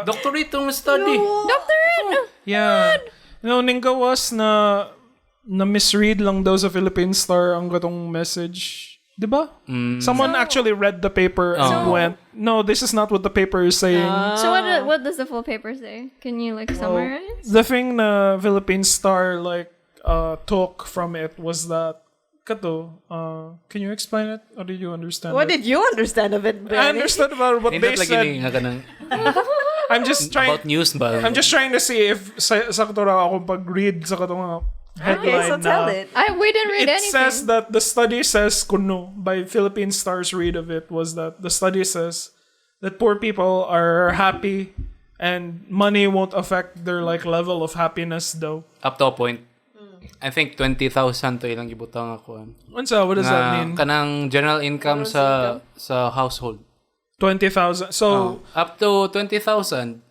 Doctorate tong study. Doctorate? yeah. No, Ninga was na misread lang daw sa Philippine Star ang gatong message. Diba? Someone actually read the paper and went, no, this is not what the paper is saying. So what does the full paper say? Can you like summarize? The thing na Philippine Star like took from it was that kato, can you explain it? Or did you understand What it? did you understand of it, Benny? I understood about what they Nindot lagi ni said. nga kanang I'm just trying about news ba? I'm just trying to see if sakto ra ako pag-read sa katong headline Okay, so tell na it. We didn't read it anything. says that the study says kuno by Philippine Star's read of it was that the study says that poor people are happy and money won't affect their like level of happiness though. Up to a point. I think 20,000 to ilang gibutang ako. Unsa, what does that mean? Kanang general income sa household. 20,000. So Up to 20,000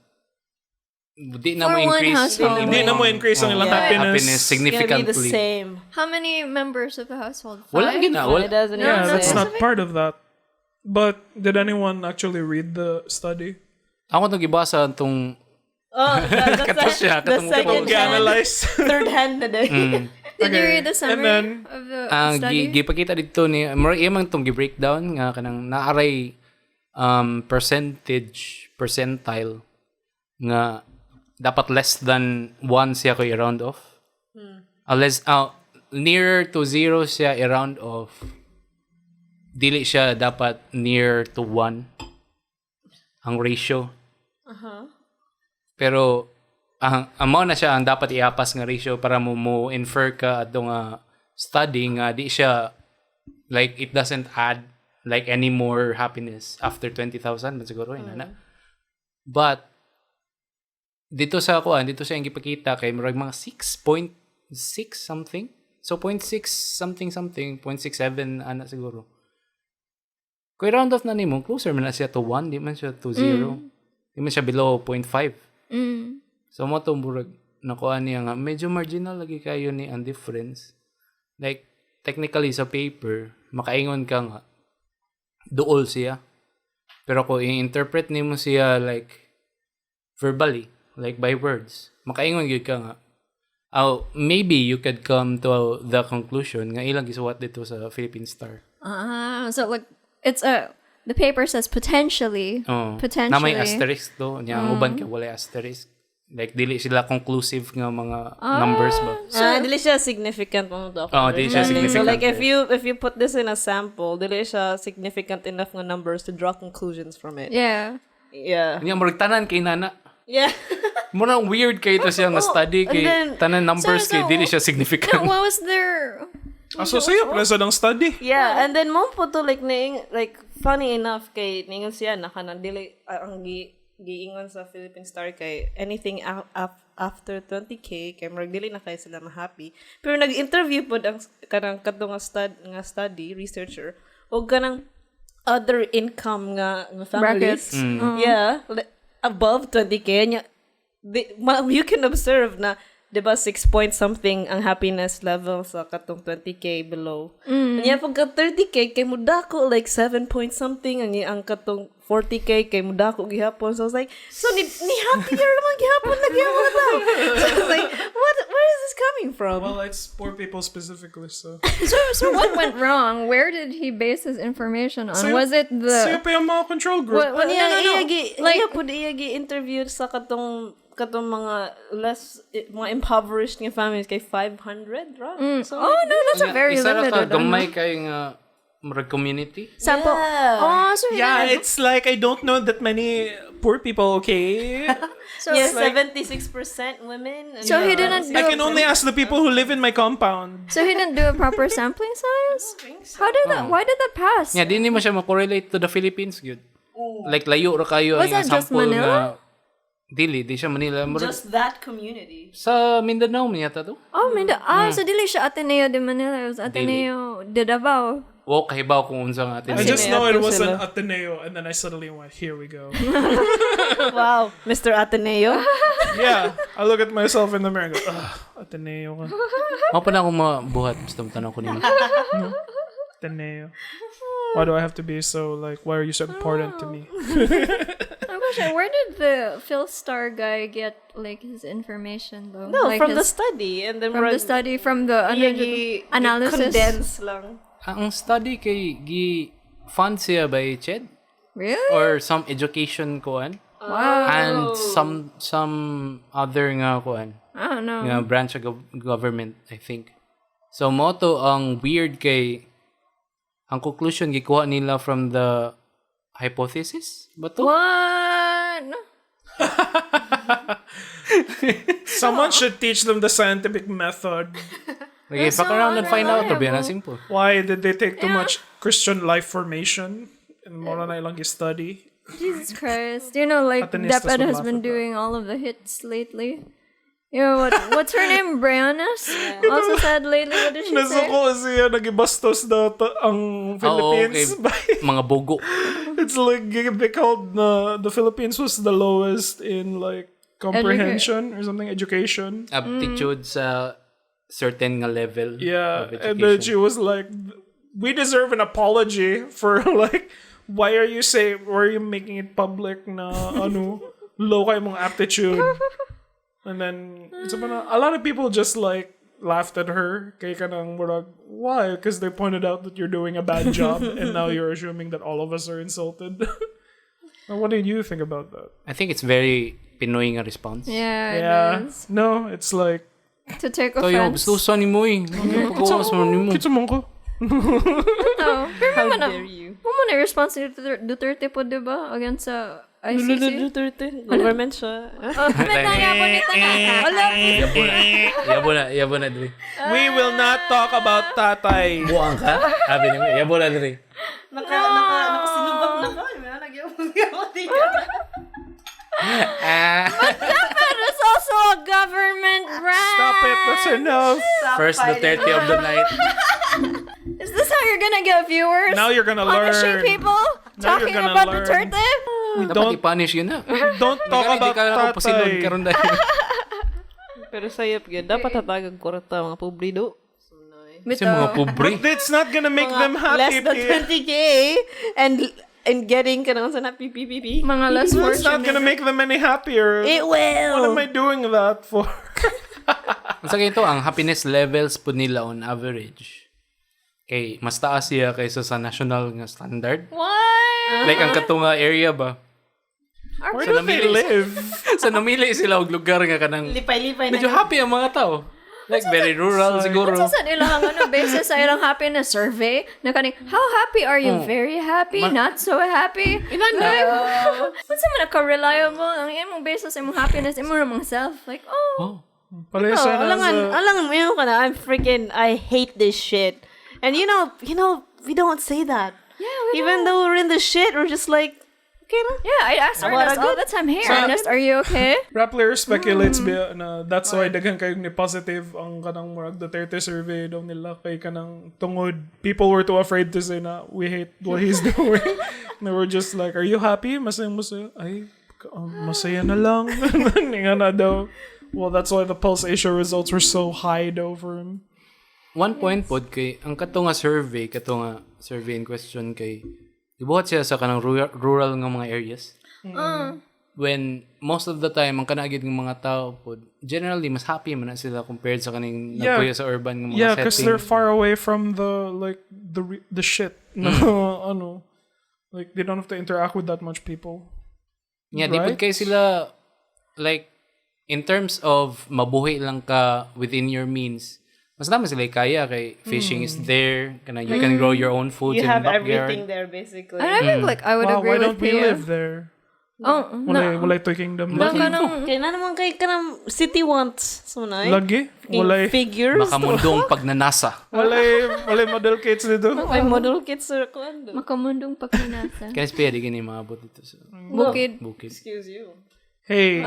di na For mo one increase household. hindi na mo increase ang ilang happiness It's gonna be the significantly. same. How many members of the household? Walang Five? gina. It doesn't yeah, even that's say. not part of that. But did anyone actually read the study? Ako itong gibasa itong Katos siya, the katong second katong hand, Analyze. third hand na day. Did you read the summary then, of the ang study? gipakita dito ni imang tong gi-breakdown nga kanang naaray percentile nga dapat less than 1 siya ko i-round off. Near to 0 siya i-round off. Dili siya dapat near to 1 ang ratio. Pero ang mao na siya ang dapat iapas nga ratio para mo infer ka ato nga study nga di siya like it doesn't add like any more happiness after 20,000 man siguro ina. But dito sa dito siya ang gipakita kay murag mga 6.6 something. So 0.6 something 0.67 ana siguro. Kung round off na nimo, closer man na siya to 1, di man siya to 0. Di man siya below 0.5. So mo to murag nakuha niya nga medyo marginal lagi kayo ni ang difference. Like technically sa paper, makaingon ka nga duol siya. Pero kung i-interpret nimo siya like verbally, like by words, makaingon gyud ka nga. Maybe you could come to the conclusion nga ilang gisuwat dito sa Philippine Star. So like it's the paper says potentially. Potentially. Na may asterisk to. Ang uban ka wala asterisk. Like dili sila conclusive nga mga numbers ba. Dili siya significant mga doctor. Dili siya significant. So like if you put this in a sample, dili siya significant enough nga numbers to draw conclusions from it. Yeah. Yeah. Nya murag tanan kay nana. Yeah. Muna weird kay ito siyang study and kay then- tanan numbers so- kay dili siya No, significant. what was their... So sa'yo, presa ng study. Yeah, and then mo po to like funny enough kay ningon siya nakanan dili ang giingon sa Philippine Star kay anything after 20k kay murag dili na kay sila ma-happy. Pero nag-interview pod ang kanang kadto nga study researcher o kanang other income nga families. Brackets. Yeah, like, above 20k nya you can observe na 'di ba 6 point something ang happiness level sa katong 20k below. Nya pagka 30k kay mudako like 7 point something ang katong 40k kay mudako gihapon. So I was like, so ni happier naman gihapon na gihapon na tao. So I was like, where is this coming from? Well, it's poor people specifically, so. So what went wrong? Where did he base his information on? Was it Sa'yo the... pa yung mga control group. What, no. Like pud iyagi interview sa katong mga mga impoverished nga families kay 500, right? So Oh, no, that's a very Isa ra ka limited. gamay kay nga murag community. Sample. Yeah. Oh, so Yeah, it's like I don't know that many poor people, okay? so, yes, 76% women. And So he didn't I do can only ask the people who live in my compound. So he didn't do a proper sampling size? How did that? Why did that pass? Yeah, di mo siya makorelate to the Philippines good. Like layo ra kayo Was ang that just sample Manila? nga dili siya Manila. Murag just that community. sa Mindanao man yata to. Oh, so dili siya Ateneo de Manila. It was Ateneo de Davao. Wo kahibaw kung unsa nga atin. I just know it Ateneo was an sila. Ateneo, and then I suddenly went, here we go. Wow, Mr. Ateneo. Yeah, I look at myself in the mirror and go, Ateneo ka. Mao pa na akong mabuhat basta tanong ko nimo. Ateneo. Why do I have to be so, like, why are you so important to me? Oh gosh, where did the Phil Star guy get like his information though? No, like from the his- study and then from the study from the analysis. Condense lang. Ang study kay gi fund siya by CHED Really? or some education kuan Wow. and some other nga kuan I don't know. nga branch of government I think. So mo to ang weird kay ang conclusion gikuha nila from the hypothesis ba to? What? Someone should teach them the scientific method. Okay, fuck around and find out to be na simple. Why did they take too much Christian life formation? And more na ilang study. Jesus Christ. You know, like, Atenistas Deped would has laugh been at that. doing all of the hits lately. You know, what's her name? Brianna's? Also said lately, what did she say? Nasuko siya, nagibastos daw ang Philippines. Okay. Mga bogo. It's like, they called the Philippines was the lowest in like comprehension or something, education. Aptitude sa certain nga level Yeah, of and then education. she was like, we deserve an apology for like, why are you making it public na low kayo mong aptitude? And then, a lot of people just like laughed at her. Kaya kanang murag, why? Because they pointed out that you're doing a bad job and now you're assuming that all of us are insulted. Well, what did you think about that? I think it's very Pinoy nga response. Yeah, it is. No, it's like, To take Tayo, offense. gusto ni mo eh. Pagawas mo ni mo. kitsa mo ko. No. Pero How naman na, dare you? mo na response ni Duterte po, diba? Against sa ICC. Government siya. Yabo na diri. We will not talk about tatay. Buang ka? Sabi niyo, yabo na diri. Nakasinubak na ba? That is also a government brand. Stop it, that's enough. First Duterte of the night. Is this how you're gonna get viewers? Now you're gonna Punishing learn. people? Now you're Talking gonna about learn. Duterte? Dapat Don't i-punish yun na. don't talk about pasilon tatay. karon dahil. Pero sayop yun. Dapat hatagag korta mga publido. Kasi mga pobre. But it's not gonna make them happy. Less than 20k and getting ka naman sa na PPPP. Mga less It's not fortunate. gonna make them any happier. It What will. am I doing that for? Sa ganito, ang happiness levels po nila on average. Kay mas taas siya kaysa sa national nga standard. What? Like ang katunga area ba? Where do they live? Sa namili sila og lugar nga kanang Lipay-lipay na. medyo happy ang mga tao. Like, very rural siguro. Unsa sa ilang basis sa ilang happiness survey na kaning how happy are you? Very happy, not so happy. Ilan na? Unsa man ka-reliable ang imong basis sa imong happiness, imong ramang self. Like, Palesa na alam mo ka na, I hate this shit. And you know, we don't say that. yeah, Even though we're in the shit, we're just like, okay na. yeah, I ask Ernest all the time, hey Ernest, are you okay? Rappler speculates na that's why daghan kayong ni positive ang kanang murag Duterte survey daw nila kay kanang tungod. People were too afraid to say na we hate what he's doing. They were just like, are you happy? Masaya. Ay, masaya na lang. Nga na daw. Well, that's why the Pulse Asia results were so high though for him. One point pod kay ang kato nga survey in question kay ibuhat siya sa kanang rural nga mga areas. When most of the time ang kanagid ng mga tao pod generally mas happy man na sila compared sa kaning nagpuyo sa urban nga mga setting. Because they're far away from the shit. No, like they don't have to interact with that much people. Yeah, di pod kay sila like in terms of mabuhay lang ka within your means. Mas naman sila kaya kay fishing is there. You can grow your own food in the You have backyard. everything there, basically. And I think like I would agree Why with don't we you. live there? Walay toy kingdom. Kaya na naman kay kanang city wants. So na Lagi? Walay figures. Makamundong pagnanasa. walay model kits dito. May model kits or kuando. Makamundong pagninasa. Kaya siya di gini maabot dito sa Bukid. Excuse you. Hey,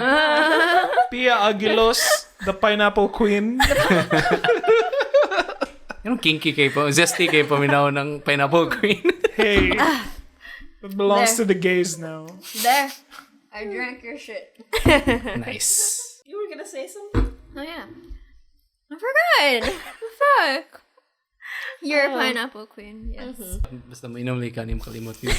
Pia Aguilos, the pineapple queen. Yung kinky kay pa, zesty kay paminaw ng pineapple queen. Hey, it belongs to the gays now. There. I drank your shit. Nice. You were gonna say something? Oh yeah. I forgot. Fuck. You're a pineapple queen. Yes. Basta mainom lang ka, hindi makalimot yun.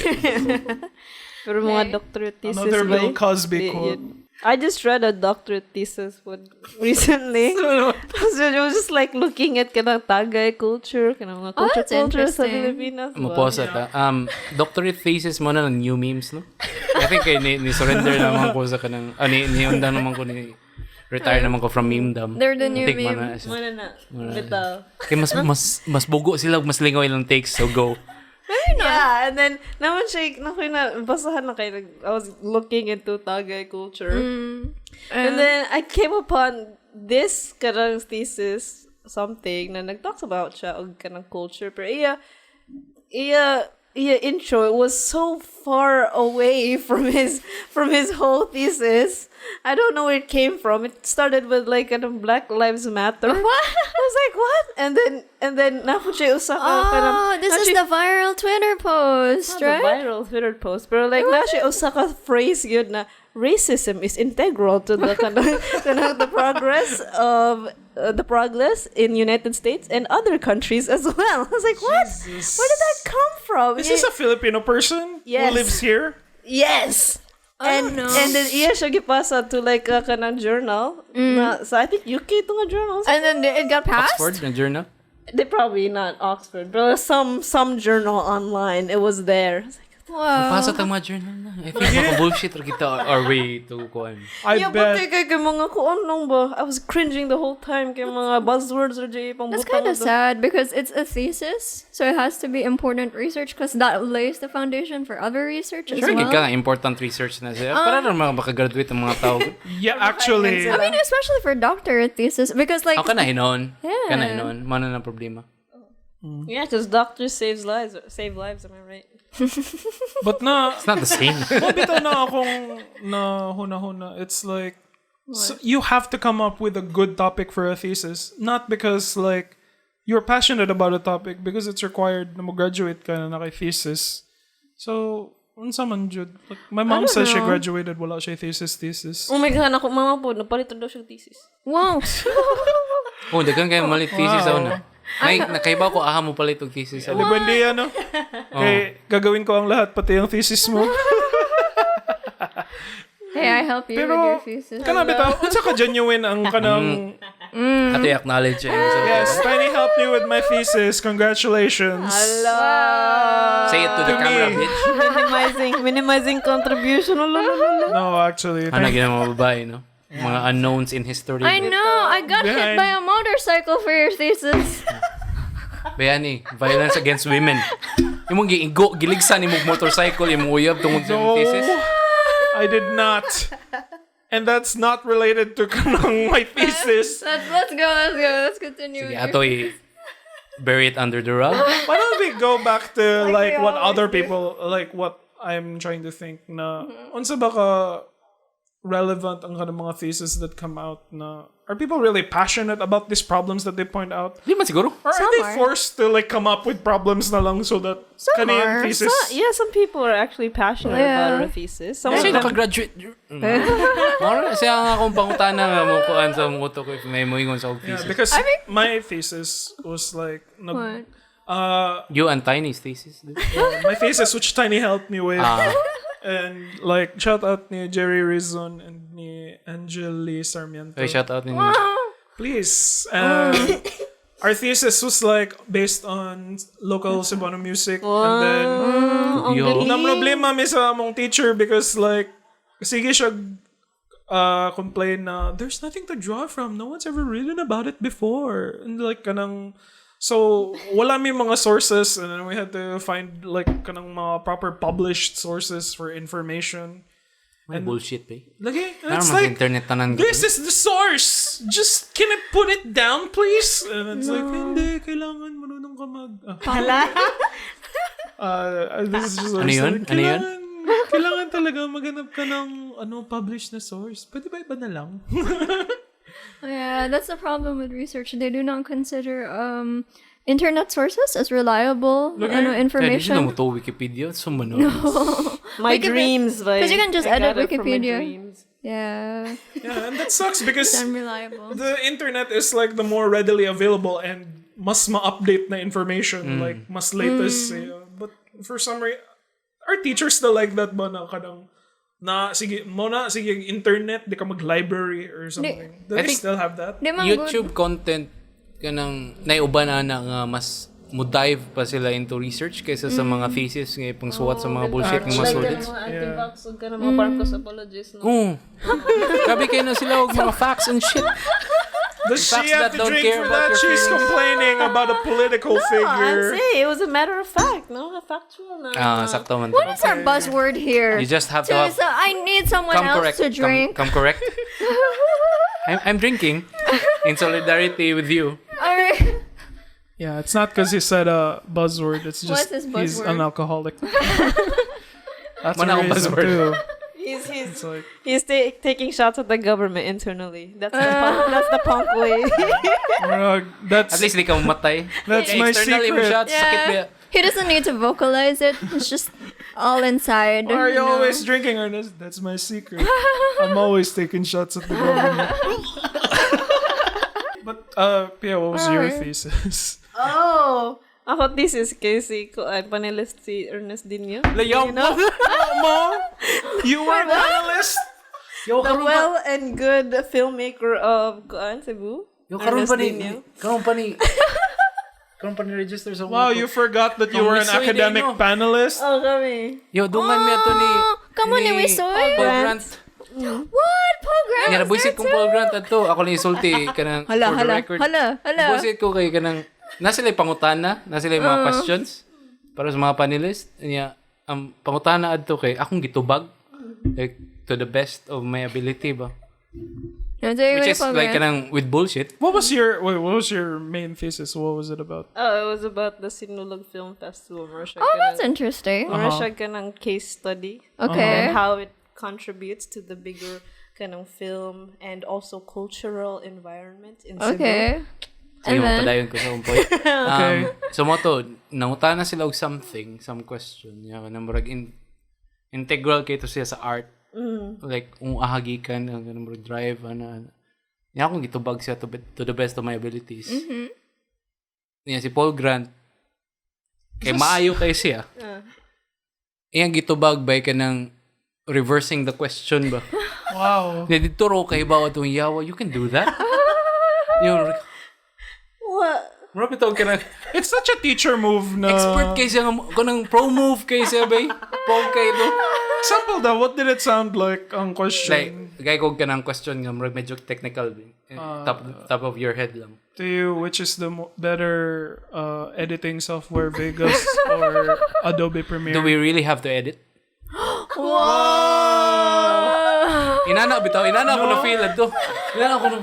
Pero mga doctorate thesis. Another Bill like, Cosby quote. I just read a doctorate thesis one recently. So it was just like looking at kanang Tagay culture, kanang mga that's culture sa interesting. Pilipinas. Maposa ta. Doctorate thesis mo na ng new memes, no? I think ni surrender naman ko sa kanang, ni undang naman ko ni retire naman ko from memedom. They're the new Take meme. Mana na. Bitaw. Kaya mas bugo sila, mas lingaw ilang takes, so go. Yeah, and then naman siya, basahan na kayo, I was looking into Tagay culture. And then I came upon this kanang thesis, something, na nag-talks about siya, og kanang culture, pero iya intro, it was so far away from his whole thesis. I don't know where it came from. It started with like Black Lives Matter. What? I was like, what? And then napod siya usa ka This is the viral Twitter post, the right? viral Twitter post. Pero like na siya usa ka phrase yun na racism is integral to the the progress in United States and other countries as well. I was like, what? Jesus. Where did that come from? Is this a Filipino person Yes. who lives here? Yes. And then iya siya gipasa to like a kanang journal. So I think UK itong journal. And then it got passed? Oxford, na journal? They probably not Oxford, but some journal online. It was there. I was like, Wow. Pasok ang mga journal na. I think mga bullshit or kita our way to kuan. I yeah, bet. but kay mga kuan lang ba? I was cringing the whole time kay mga buzzwords or jay pang That's kind of sad because it's a thesis, so it has to be important research because that lays the foundation for other research as Sure, well. ka important research na siya. Para lang makagraduate ang mga tao. Yeah, actually. I mean, especially for doctorate thesis because like Ako na hinon. Yeah. Kana hinon. Mana na problema. Yeah, because doctors save lives. Am I right? But na, It's not the same. bitaw na akong na huna-huna. It's like, so you have to come up with a good topic for a thesis. Not because like, you're passionate about a topic, because it's required na mo-graduate ka na kay thesis. So, unsa man jud. Like, my mom says she graduated, wala siya thesis. Oh my God, ako mama po, napalitan daw siyang thesis. wow. Oh, dagan kayo malit thesis ako na. Nakaiba ko, mo pala itong thesis. Di ba hindi ano? Kay, gagawin ko ang lahat, pati ang thesis mo. Hey, I help you with your thesis. Kana bitaw, unsa ka genuine ang kanang... Ato i-acknowledge siya. Yes, Tiny helped me with my thesis. Congratulations. Say it to the camera, bitch. Minimizing contribution. No, actually. Ano gina mga babae, no? mga unknowns in history. I know. I got hit by a motorcycle for your thesis. Bayani, violence against women. Imong giligsan imong motorcycle, imong uyab tungod sa imong thesis. I did not. And that's not related to kanang my thesis. Let's go. Let's continue. Sige, ato bury it under the rug. Why don't we go back to like what other people, like what I'm trying to think na unsa ba ka relevant ang kanang mga thesis that come out na are people really passionate about these problems that they point out? Di man siguro. Or are they forced to like come up with problems na lang so that kaniyang thesis? Some people are actually passionate about our thesis. Some Kasi of them, nakagraduate. Mara siya nga akong pangutana nga mo kuan sa mga utok if may moingon sa thesis. Yeah, because my thesis was like What? You and Tiny's thesis. my thesis which Tiny helped me with. And like shout out ni Jerry Rizon and ni Angeli Sarmiento. Okay, shout out ninyo. Please. Our thesis was like based on local Cebuano music. And then na problema mi sa among teacher because like sige siya complain na there's nothing to draw from. No one's ever written about it before. And like kanang so wala may mga sources and then we had to find like kanang mga proper published sources for information. And bullshit, eh. Lagi, Parang it's mas like internet tanan. this is the source. Just can I put it down, please? And it's like hindi kailangan marunong ka mag. This is just Ano yun? Kailangan talaga maghanap ka ng published na source. Pwede ba iba na lang? Yeah, that's the problem with research. They do not consider internet sources as reliable information. Kaya di to Wikipedia. Sumano. my dreams, like, because you can just I edit got it from my Wikipedia. dreams. Yeah, Yeah, and that sucks because it's unreliable. the internet is like the more readily available and mas ma-update na information, like mas latest. But for some reason, are teachers still like that ba na kadang sige internet, di ka mag-library or something? Do I they think still have that? Di man YouTube content kanang naiuban na nga mas mo dive pa sila into research kaysa sa mga thesis nga pangsuwat sa mga bullshit ng mga students. Mga anti-vax ug ka mga parcos apologists. Grabe kayo na sila og mga facts and shit. Does she Facts have that to don't drink care for about that? your She's feelings. complaining about a political I'd figure. say it was a matter of fact, no? A factual na. Sakto man. What is our buzzword here? You just have to have So I need someone come else correct. to drink. Come correct. I'm drinking in solidarity with you. Alright. Yeah, it's not because he said a buzzword. It's just What's his he's buzzword? an alcoholic. That's Mana a akong reason buzzword. too. He's taking shots at the government internally. That's the punk way. That's At least di ka mamatay. That's Kaya my external secret. shots, sakit ba? He doesn't need to vocalize it. It's just all inside. Why are you you know? always drinking, Ernest? That's my secret. I'm always taking shots at the government. But Pia, what was your thesis? Oh, ako thesis kasi ko ay panelist si Ernest Dinyo. Layaw know? Mo, you were a panelist. Yo, The karon well and good filmmaker of Cebu. Yo, karon Ernest pa ni. Dinyo. Karon pa ni register sa Wow, you forgot that you were an Misoy, academic no? panelist. Oh, kami. Yo, dungan mi ato ni. Come on, Misoy. Paul Grant. What? Paul Grant? Nga nabuisit kong Paul Grant ato. Ako ni isulti kanang for the record. Hala. Nabuisit ko kay kanang nasa lay pangutana, nasa lay mga questions para sa mga panelist. Nya ang pangutana adto kay akong gitubag like to the best of my ability ba. Which is like kanang with bullshit. What was your main thesis? What was it about? Oh, it was about the Sinulog Film Festival. Oh, that's interesting. Siya kanang case study. Okay. And how it contributes to the bigger kind of film and also cultural environment in Cebu. Okay. So And yung then? padayon ko sa point. So mo to, nangutana sila og something, some question. Yan, murag integral kay to siya sa art. Like, ahagikan, ang murag drive, yan akong gitubag siya to the best of my abilities. Yan, si Paul Grant, kay maayo kay siya. Iyang gitubag by ka ng reversing the question ba? Wow. Dito ro kay bawa itong yawa, you can do that? Yung, What? marami tawag ka na, It's such a teacher move na. expert kay siya, kanang pro move kay siya ba? Paul kay do. Example daw, what did it sound like ang question? Like, gay ko ka ng question nga, medyo technical. Top of your head lang. To you, which is the better editing software, Vegas or Adobe Premiere? Do we really have to edit? Inana ko na feel ito. Inana ko na...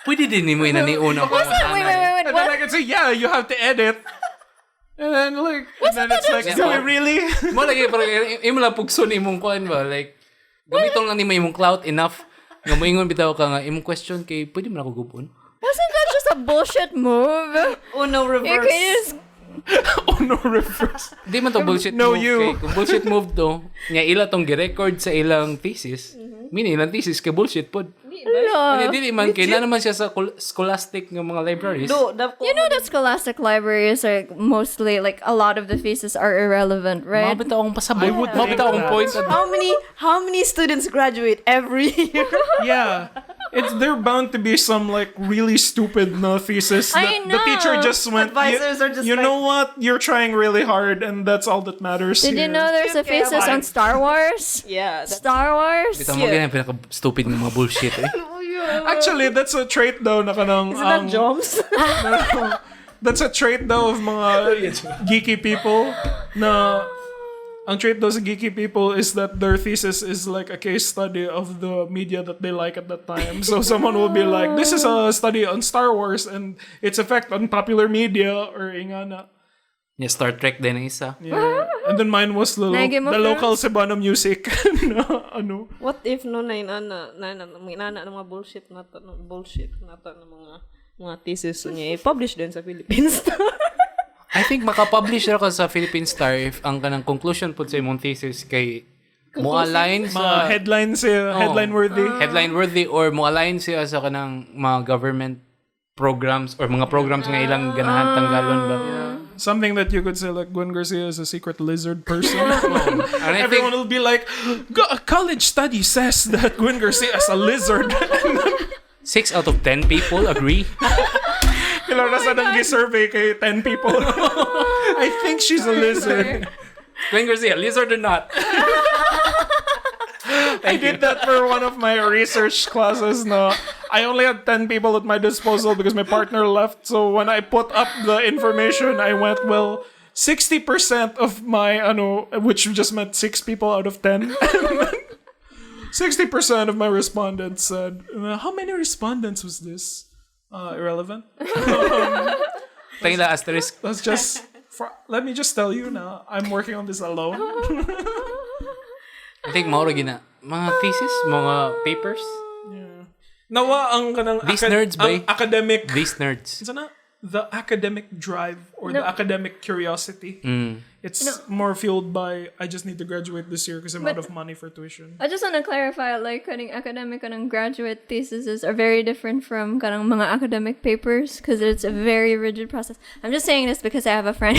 Pwede din mo inaniuna ko. Wait. And then I can say, yeah, you have to edit. And then it's like, do we really? Mo lagi, parang imo lang pugson imong kuan ba? Like, gamiton lang ni mo imong clout enough. Nga moingon bitaw ka nga, imong question kay, pwede mo na ako gupon? Wasn't that just a bullshit move? Uno You reverse. can just... Oh, no, reverse. Di man to bullshit No, move. you. Kay, kung bullshit move to, nga ila tong gi-record sa ilang thesis, meaning ilang thesis kay bullshit pod. Hello. Dili man kay na naman siya sa scholastic ng mga libraries. You know that scholastic libraries are mostly, like, a lot of the theses are irrelevant, right? Mabitaw akong pasabot. Mabitaw akong point. How many students graduate every year? Yeah. They're bound to be some like really stupid thesis that I the teacher know. just went. Advisors are just you like, know what? You're trying really hard, and that's all that matters. Did you know there's a Okay, thesis on Star Wars? Yeah. Star Wars? Bitaw mo ganyan pinaka-stupid ng mga bullshit eh. Actually, that's a trait daw na kanang. Isn't that Joms? That's a trait daw of mga geeky people. Na ang trait daw sa geeky people is that their thesis is like a case study of the media that they like at that time. So someone will be like, this is a study on Star Wars and its effect on popular media or ingana. Yeah, Star Trek din ang isa. Yeah. And then mine was the local Cebuano music. Na, ano. What if no na ng mga bullshit na to ng mga thesis niya i-publish din sa Philippines. I think makapublish ra ka sa Philippine Star if ang kanang conclusion po sa imong thesis kay mo-align Mga sa headlines, headline worthy. headline worthy or mo-align siya sa kanang mga government programs or mga programs nga ilang ganahan tanggalon ba. Something that you could say like Gwen Garcia is a secret lizard person. And I Everyone think will be like, a college study says that Gwen Garcia is a lizard. 6 out of 10 people agree. Kailan na sa survey kay 10 people. I think she's a lizard. Gwen Garcia, lizard or not? I did that for one of my research classes. No, I only had 10 people at my disposal because my partner left. So when I put up the information, I went, well, 60% of my, which just meant 6 people out of 10. 60% of my respondents said, how many respondents was this? Irrelevant. Tangila asterisk. Let's just, let me just tell you now, I'm working on this alone. I think mauro gina. Mga thesis, mga papers. Nawa ang kanang These nerds, ang bay. academic. These nerds. Sana the academic drive or the academic curiosity. It's more fueled by I just need to graduate this year because I'm out of money for tuition. I just want to clarify, like, kanang academic kanang graduate theses are very different from kanang mga academic papers because it's a very rigid process. I'm just saying this because I have a friend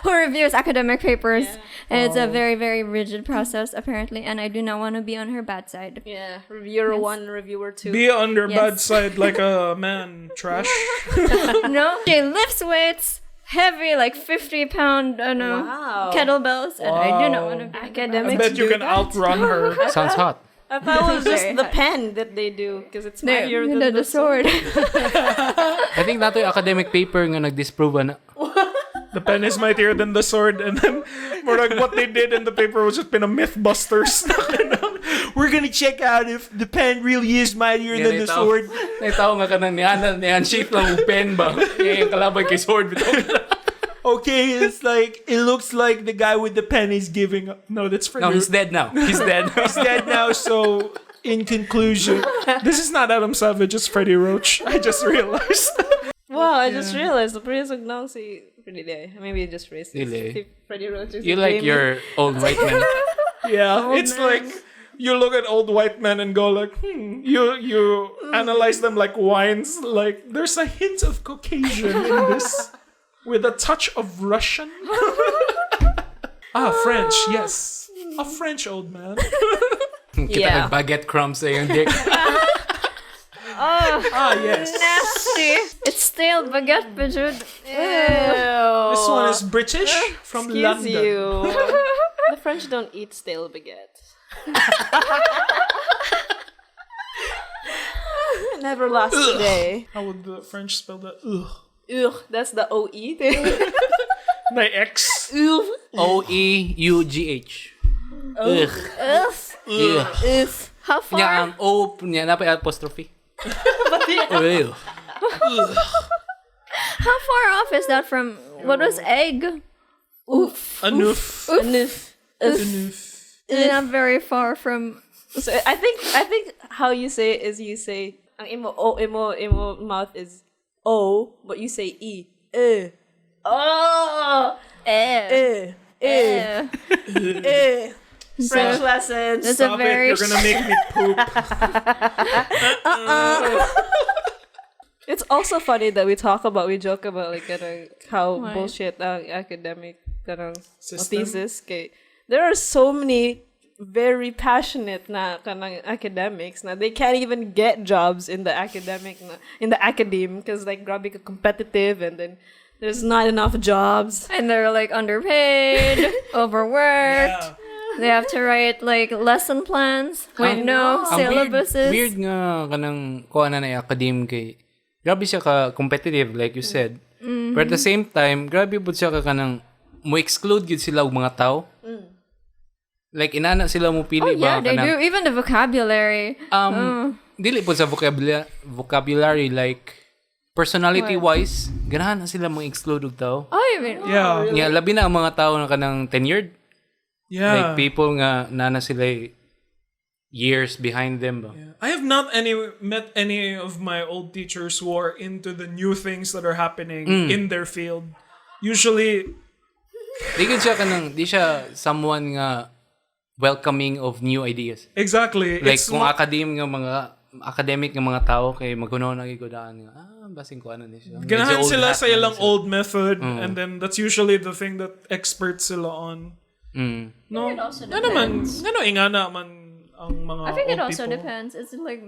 who reviews academic papers, and it's a very, very rigid process, apparently, and I do not want to be on her bad side. Yeah, reviewer 1, reviewer 2. Be on your Yes. bad side like a man, trash. No? She lifts weights, heavy, like 50-pound, Wow. kettlebells, and I do not want to be I Academics bet you do can that? outrun her. Sounds hot. I thought it was just Very the hot. pen that they do because it's mightier than the sword. I think nato yung academic paper nga nag-disprove na. The pen is mightier than the sword, and then more like what they did in the paper was just been a Mythbusters. We're gonna check out if the pen really is mightier than the sword. Naitaw nga ka na niyan shape lang yung pen ba? Kaya yung kalabay kay sword bitaw. Okay, it's like it looks like the guy with the pen is giving up. No, that's for No, he's dead now. He's dead. He's dead now. So, in conclusion, this is not Adam Savage. It's Freddie Roach. I just realized. Wow, I just realized the previous now si maybe just racist. Dili. Freddie Roach is You like gamer. your old white man. Yeah, it's like you look at old white men and go like, You analyze them like wines. Like there's a hint of Caucasian in this, with a touch of Russian. French. Yes, a French old man. Kita Yeah. nag-baguette crumbs sa yung dick. Yes. Nasty. It's stale baguette, but Ew. This one is British from Excuse London. you. The French don't eat stale baguettes. Never lost a day. How would the French spell that? Ugh. Ugh, that's the OE thing. My ex. Ugh. OEUGH. Ugh. Ugh. Ugh. How far? Nya ang O niya napay apostrophe. Ugh. How far off is that from what was egg? Oof. Anoof. Oof. Anoof. Not very far from. So I think how you say it is you say ang imo mouth is O, but you say E. Oh. French lessons. That's Stop a very. it. You're gonna make me poop. It's also funny that we joke about like how Why? bullshit academic System. thesis. Okay, there are so many very passionate na academics na they can't even get jobs in the academe because like grabe ka competitive and then there's not enough jobs. And they're like underpaid, overworked. Yeah. They have to write like lesson plans with no Ang syllabuses. weird nga kanang kuha na academe kay grabe siya ka competitive like you said. But at the same time, grabe pud siya ka kanang mo exclude gid sila og mga tao. Like inana sila mo pili Yeah, ba they kanang do. Even the vocabulary. dili po sa vocabulary like personality wise, ganahan na sila mo exclude og tao. Oh, you mean? Yeah. Yeah, labi na ang mga tao na kanang tenured. Yeah. Like people nga nana sila years behind them ba. I have not met any of my old teachers who are into the new things that are happening in their field. Usually, Di siya someone nga welcoming of new ideas. exactly. Like it's kung academic nga mga tao kay magkuno na gigudaan nga basing ko ano ni siya. ganahan Medyo old sila hat sa na ilang siya. old method, and then that's usually the thing that experts sila on. No, it also na naman, ingana man ang mga I think it old also people. depends. It's like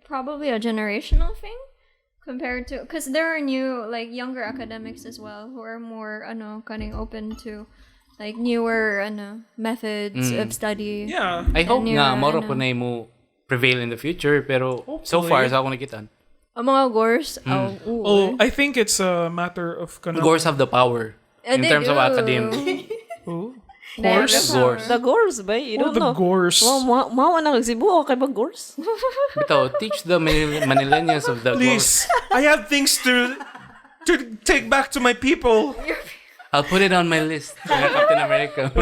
probably a generational thing compared to because there are new like younger academics as well who are more kind of open to like newer methods of study. Yeah. I hope newer, nga moro po na mo prevail in the future pero so far sa ako nakitaan. Ang mga gores. Oh, I think it's a matter of Gores have the power in they terms of do. academic. Gores? The gores ba? You don't The know. gores. Mawa na Cebu okay ba gores? Bitaw, teach the Manileños of the Please, I have things to take back to my people. I'll put it on my list. Captain America.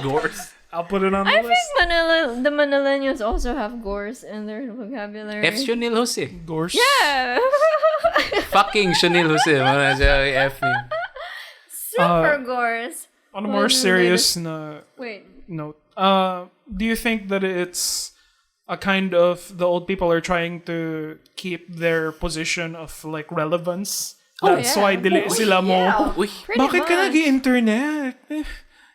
Gores. I'll put it on I the think list. the Manileños also have gores in their vocabulary. F. Shunil Jose. Gores. Yeah. Fucking Shunil Jose. Mga siya F niya. Super gores. On a more serious note, do you think that it's a kind of the old people are trying to keep their position of like relevance? That's yeah. why dili sila mo. Uy, Bakit ka much. nag-internet?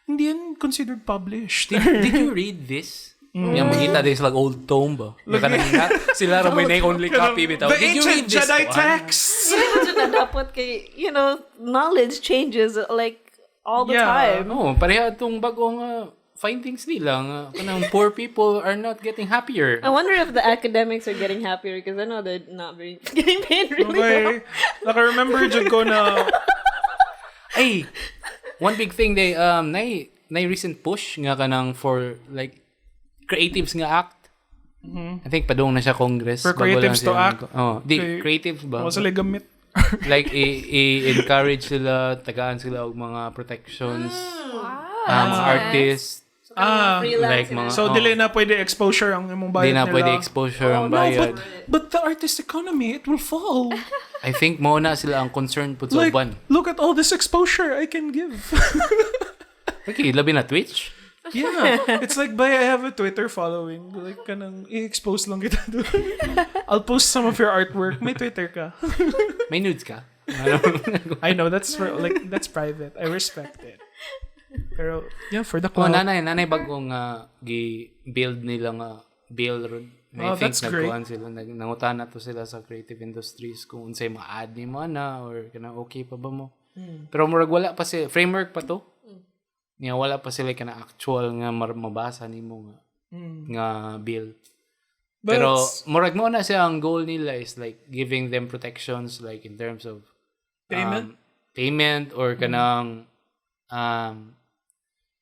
Hindi yan considered published. did you read this? Yung makita din sila old tome ba? Sila rin may only copy bitaw. The Did you read ancient this? Jedi texts. Dapat kay, knowledge changes like all the Yeah. time. Oh, pareha itong bagong findings nila nga kanang poor people are not getting happier. I wonder if the academics are getting happier because I know they're not getting paid really well. Okay. Naka-remember dyan ko na Ay, one big thing they na recent push nga kanang for like creatives nga act. I think padung na siya Congress. For bago lang creatives to siya act? di creatives ba? was a gamit. Like i-encourage sila, tagaan sila og mga protections. Mga artists, like mga So, dili na pwede exposure ang imong bayad di na nila. pwede exposure ang bayad. But the artist economy, it will fall. I think mo na sila ang concern pud sa Like, uban. look at all this exposure I can give. Okay, labi na Twitch. Yeah. It's like, I have a Twitter following. Like, kanang i-expose lang kita doon. I'll post some of your artwork. May Twitter ka. May nudes ka. I know, that's that's private. I respect it. Pero, yeah, for the Oh, clout. nanay bagong gi-build nila nga bill ron. I think that's great. nagkuhan sila, nangutana to sila sa creative industries kung unsay ma-add ni mo na or kana okay pa ba mo. Pero murag wala pa si framework pa to. Nga wala pa sila ka na actual nga mabasa nimo nga bill. Pero murag mo na siya ang goal nila is like giving them protections like in terms of payment or kanang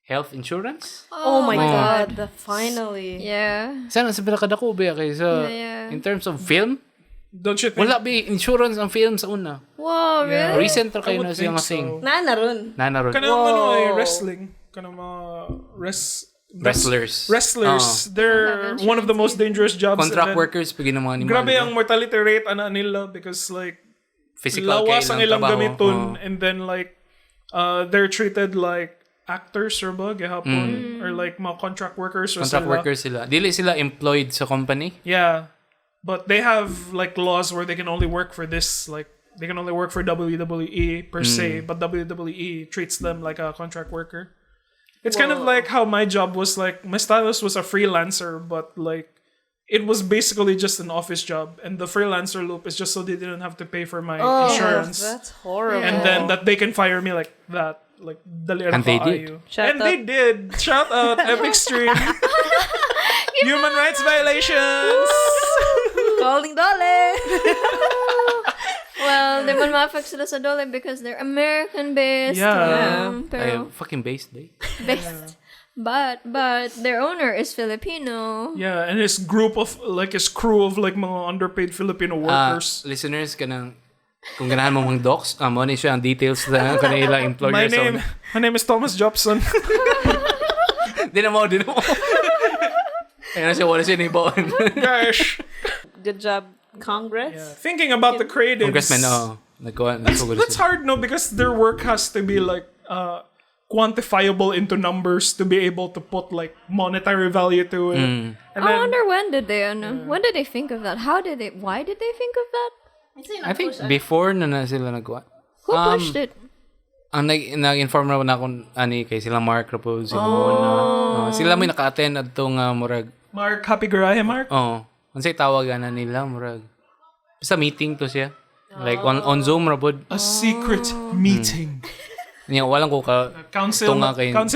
health insurance. Oh my God. Finally. Yeah. Sana sa pinakadako ba kay sa in terms of film? Don't you think? Wala ba insurance ang film sa una? Wow, really? Recent ra kayo na siya nga thing. Nanaron. Kanang wrestling. Kanang mga Wrestlers. They're one of the most dangerous jobs. Contract workers pag mga animal. Grabe ang mortality rate nila because like physical lawas ang ilang trabaho. gamiton and then like they're treated like actors or ba gihapon or like mga contract workers or workers sila. Dili sila employed sa company. Yeah. But they have like laws where they can only work for this, like they can only work for WWE per se, but WWE treats them like a contract worker. It's kind of like how my job was like, my stylist was a freelancer, but like it was basically just an office job. And the freelancer loop is just so they didn't have to pay for my insurance. That's horrible. And then that they can fire me like that. Like, and they did. They did. Shout out, Epic Stream. Human rights violations. Calling Dole. Well, they won't ma-affect sila sa Dole because they're American-based. Yeah. Pero Fucking based, eh. based. But their owner is Filipino. Yeah, and his crew of like mga underpaid Filipino workers. Listeners, kung ganahan mo mga docs, mo ni siya ang details na kanila employer. My name is Thomas Jobson. Di na mo. Ayun na siya, wala siya naibaon. Gosh. Good job, Congress. Yeah. Thinking about the creatives. Congressman, That's hard, no? Because their work has to be like quantifiable into numbers to be able to put like monetary value to it. And I wonder when did they think of that? Why did they think of that? I think before na sila nagawa. Who pushed it? Ang nag-inform na akong kay sila Mark Rapo, sila may naka-attend at itong murag. Mark, happy Garaya, Mark? Oo. Ansay tawagan na nila, murag. Sa meeting to siya. Like on Zoom Rapod. A secret meeting. Niya, walang ko Council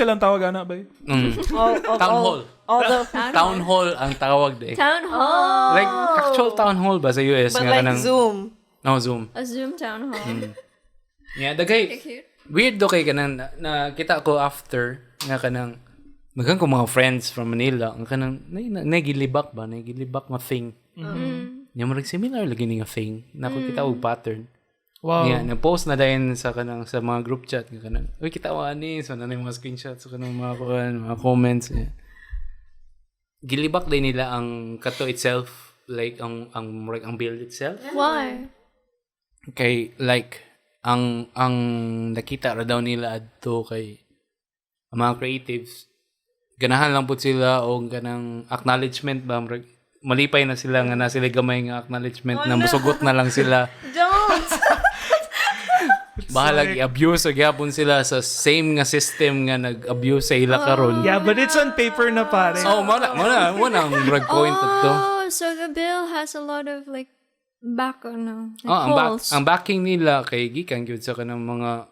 ang tawagan na ba? Town hall. Town hall ang tawag de. Town hall. Like actual town hall ba sa US? But like Zoom. No, Zoom. A Zoom town hall. Yeah, dagay. Weird do kay kanang nakita ko after nga kanang magang ko mga friends from Manila ang kanang nagilibak nga thing. Nya mo similar lagi ni nga thing. Nakita og pattern. Wow. Yeah, nag-post na din sa mga group chat nga kanang. Uy, kita wa ani so na mga screenshots sa kanang mga comments. Yeah. Gilibak din nila ang kato itself, like ang build itself. Why? Kay like ang nakita ra daw nila adto kay ang mga creatives ganahan lang pud sila og kanang acknowledgement ba malipay na sila nga na sila gamay nga acknowledgement na musugot na lang sila. Don't. Bahala i-abuse og yapon sila sa same nga system nga nag-abuse sa ila karon. Yeah, but it's on paper na pare. Oh, mo na ang drug point adto. Oh, so the bill has a lot of like holes. Ang backing nila kay gikan gyud sa kanang mga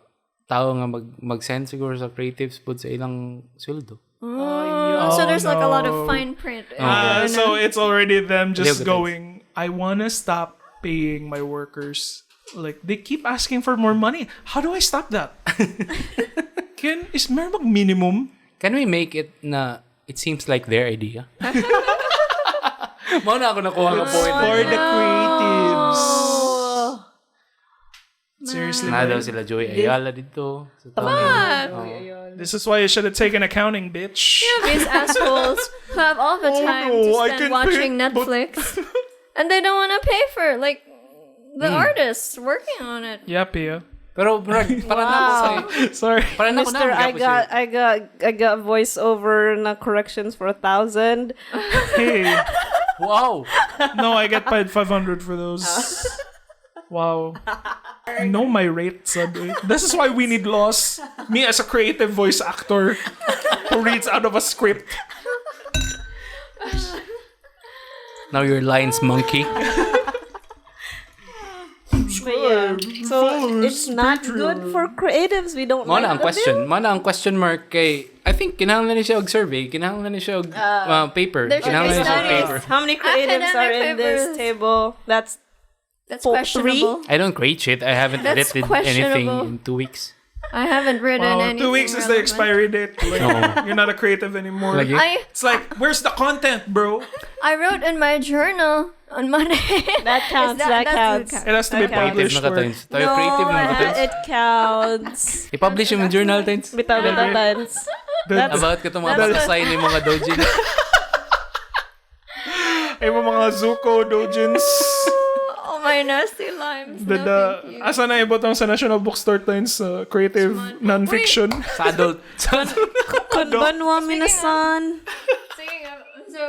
tao nga mag-send siguro sa creatives pud sa ilang sweldo. So there's like a lot of fine print. So it's already them just going, I want to stop paying my workers. Like, they keep asking for more money. How do I stop that? Is meron minimum? Can we make it na it seems like their idea? Mao na ako nakuha nga point. For the creatives. Seriously. Na daw sila Joy Ayala dito. This is why you should have taken accounting, bitch. These assholes who have all the time to spend watching Netflix. And they don't want to pay for like the artists working on it. Yeah, Pia. Pero para na ko Sorry. para na ko Mister, I got voiceover na corrections for 1,000. Hey. Wow. No, I get paid 500 for those. Wow. Know my rate, sabi. This is why we need laws. Me as a creative voice actor who reads out of a script. Now your lines, monkey. But yeah, So it's not good for creatives. We don't like Mana ang the question. bill. Mana ang question mark kay I think kinahanglan ni siya og survey, kinahanglan ni siya og paper. there should Kinahanglan be ni siya og studies. paper. How many creatives Academic are in this papers. table? That's questionable. I don't grade shit. I haven't That's edited anything questionable. in 2 weeks. I haven't written Wow, anything 2 weeks is the relevant. expiry date. Like, you're not a creative anymore. Lagi? It's like, where's the content, bro? I wrote in my journal on Monday. That counts. That counts. It has to be Okay. Creative published. na ka work. tins. Tayo creative na ka tins. It counts. I-publish yung journal tins. Bitaw tans. That's About ka itong mga batasay ni mga dojin. Ay, mga Zuko, Dojins. Oh, my nasty limes. The, No, thank you. asa na ibot ang sa National Bookstore Times creative non-fiction. Sa adult. Konbanwa minasan. Speaking of, so,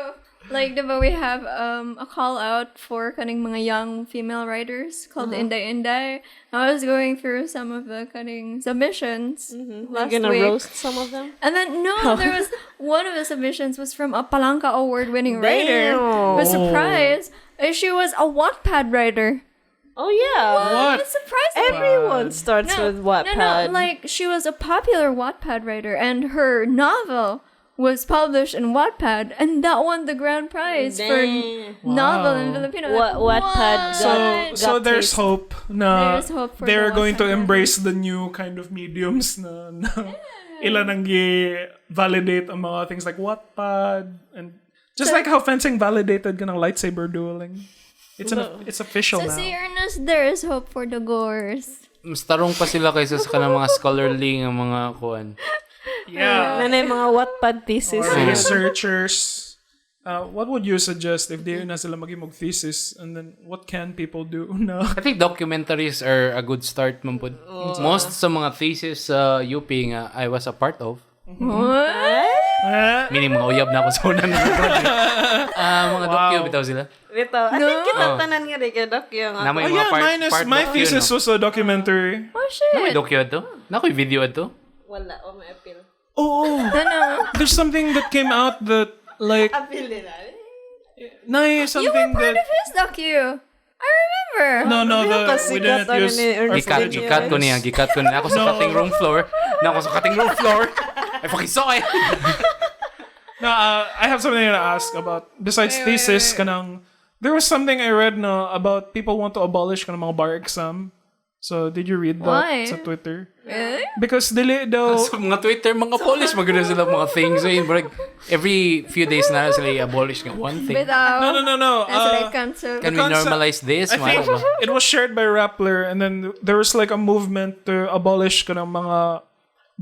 like, diba we have a call out for kaning mga young female writers called Inday Inday. I was going through some of the kaning submissions last Gonna week. roast some of them. And then, no, there was one of the submissions was from a Palanca Award-winning writer. I was surprised. She was a Wattpad writer. Oh yeah. What? It surprised me. Everyone starts with Wattpad. No, like, she was a popular Wattpad writer, and her novel was published in Wattpad, and that won the grand prize for novel in Filipino. Wattpad What? So there's taste. hope na There's hope for they're the going to Wattpad embrace the new kind of mediums na ilan ang validate ang mga things like Wattpad and just like how fencing validated ka ng lightsaber dueling. It's official So, now. see, Ernest, there is hope for the goers. Mas tarong pa sila kaysa sa kanang mga scholarly ng mga kuan. Yeah. Nanay mga Wattpad thesis. Or researchers. What would you suggest if di na sila mag thesis and then what can people do na? I think documentaries are a good start man pud. Most sa mga thesis sa UP nga I was a part of. What? Meaning mga uyab na ako sa unang project. Mga docu bitaw sila. Dito. I think kita tanan nga rin kaya yung Na may Oh mga yeah, part my docu, thesis no? was a documentary. Oh, Na may shit. docu ato? Na ko'y video ato? wala o may appeal. Oh, Ano? there's something that came out that like Appeal nila. na You something were part that of his docu. I remember. no we didn't use our footage. Gikat ko niya. Ako sa cutting room floor. Ay, fucking sorry. No, I have something to ask about. Besides thesis, kanang there was something I read na about people want to abolish kanang mga bar exam. So did you read that Why? sa Twitter? Really? Because dili daw Sa mga Twitter, mga police, maganda sila mga things. Like, every few days na sila i-abolish nga one thing. Bitaw. no. That's like cancel. Can we concept- normalize this? I think Ano ba? it was shared by Rappler, and then there was like a movement to abolish kanang mga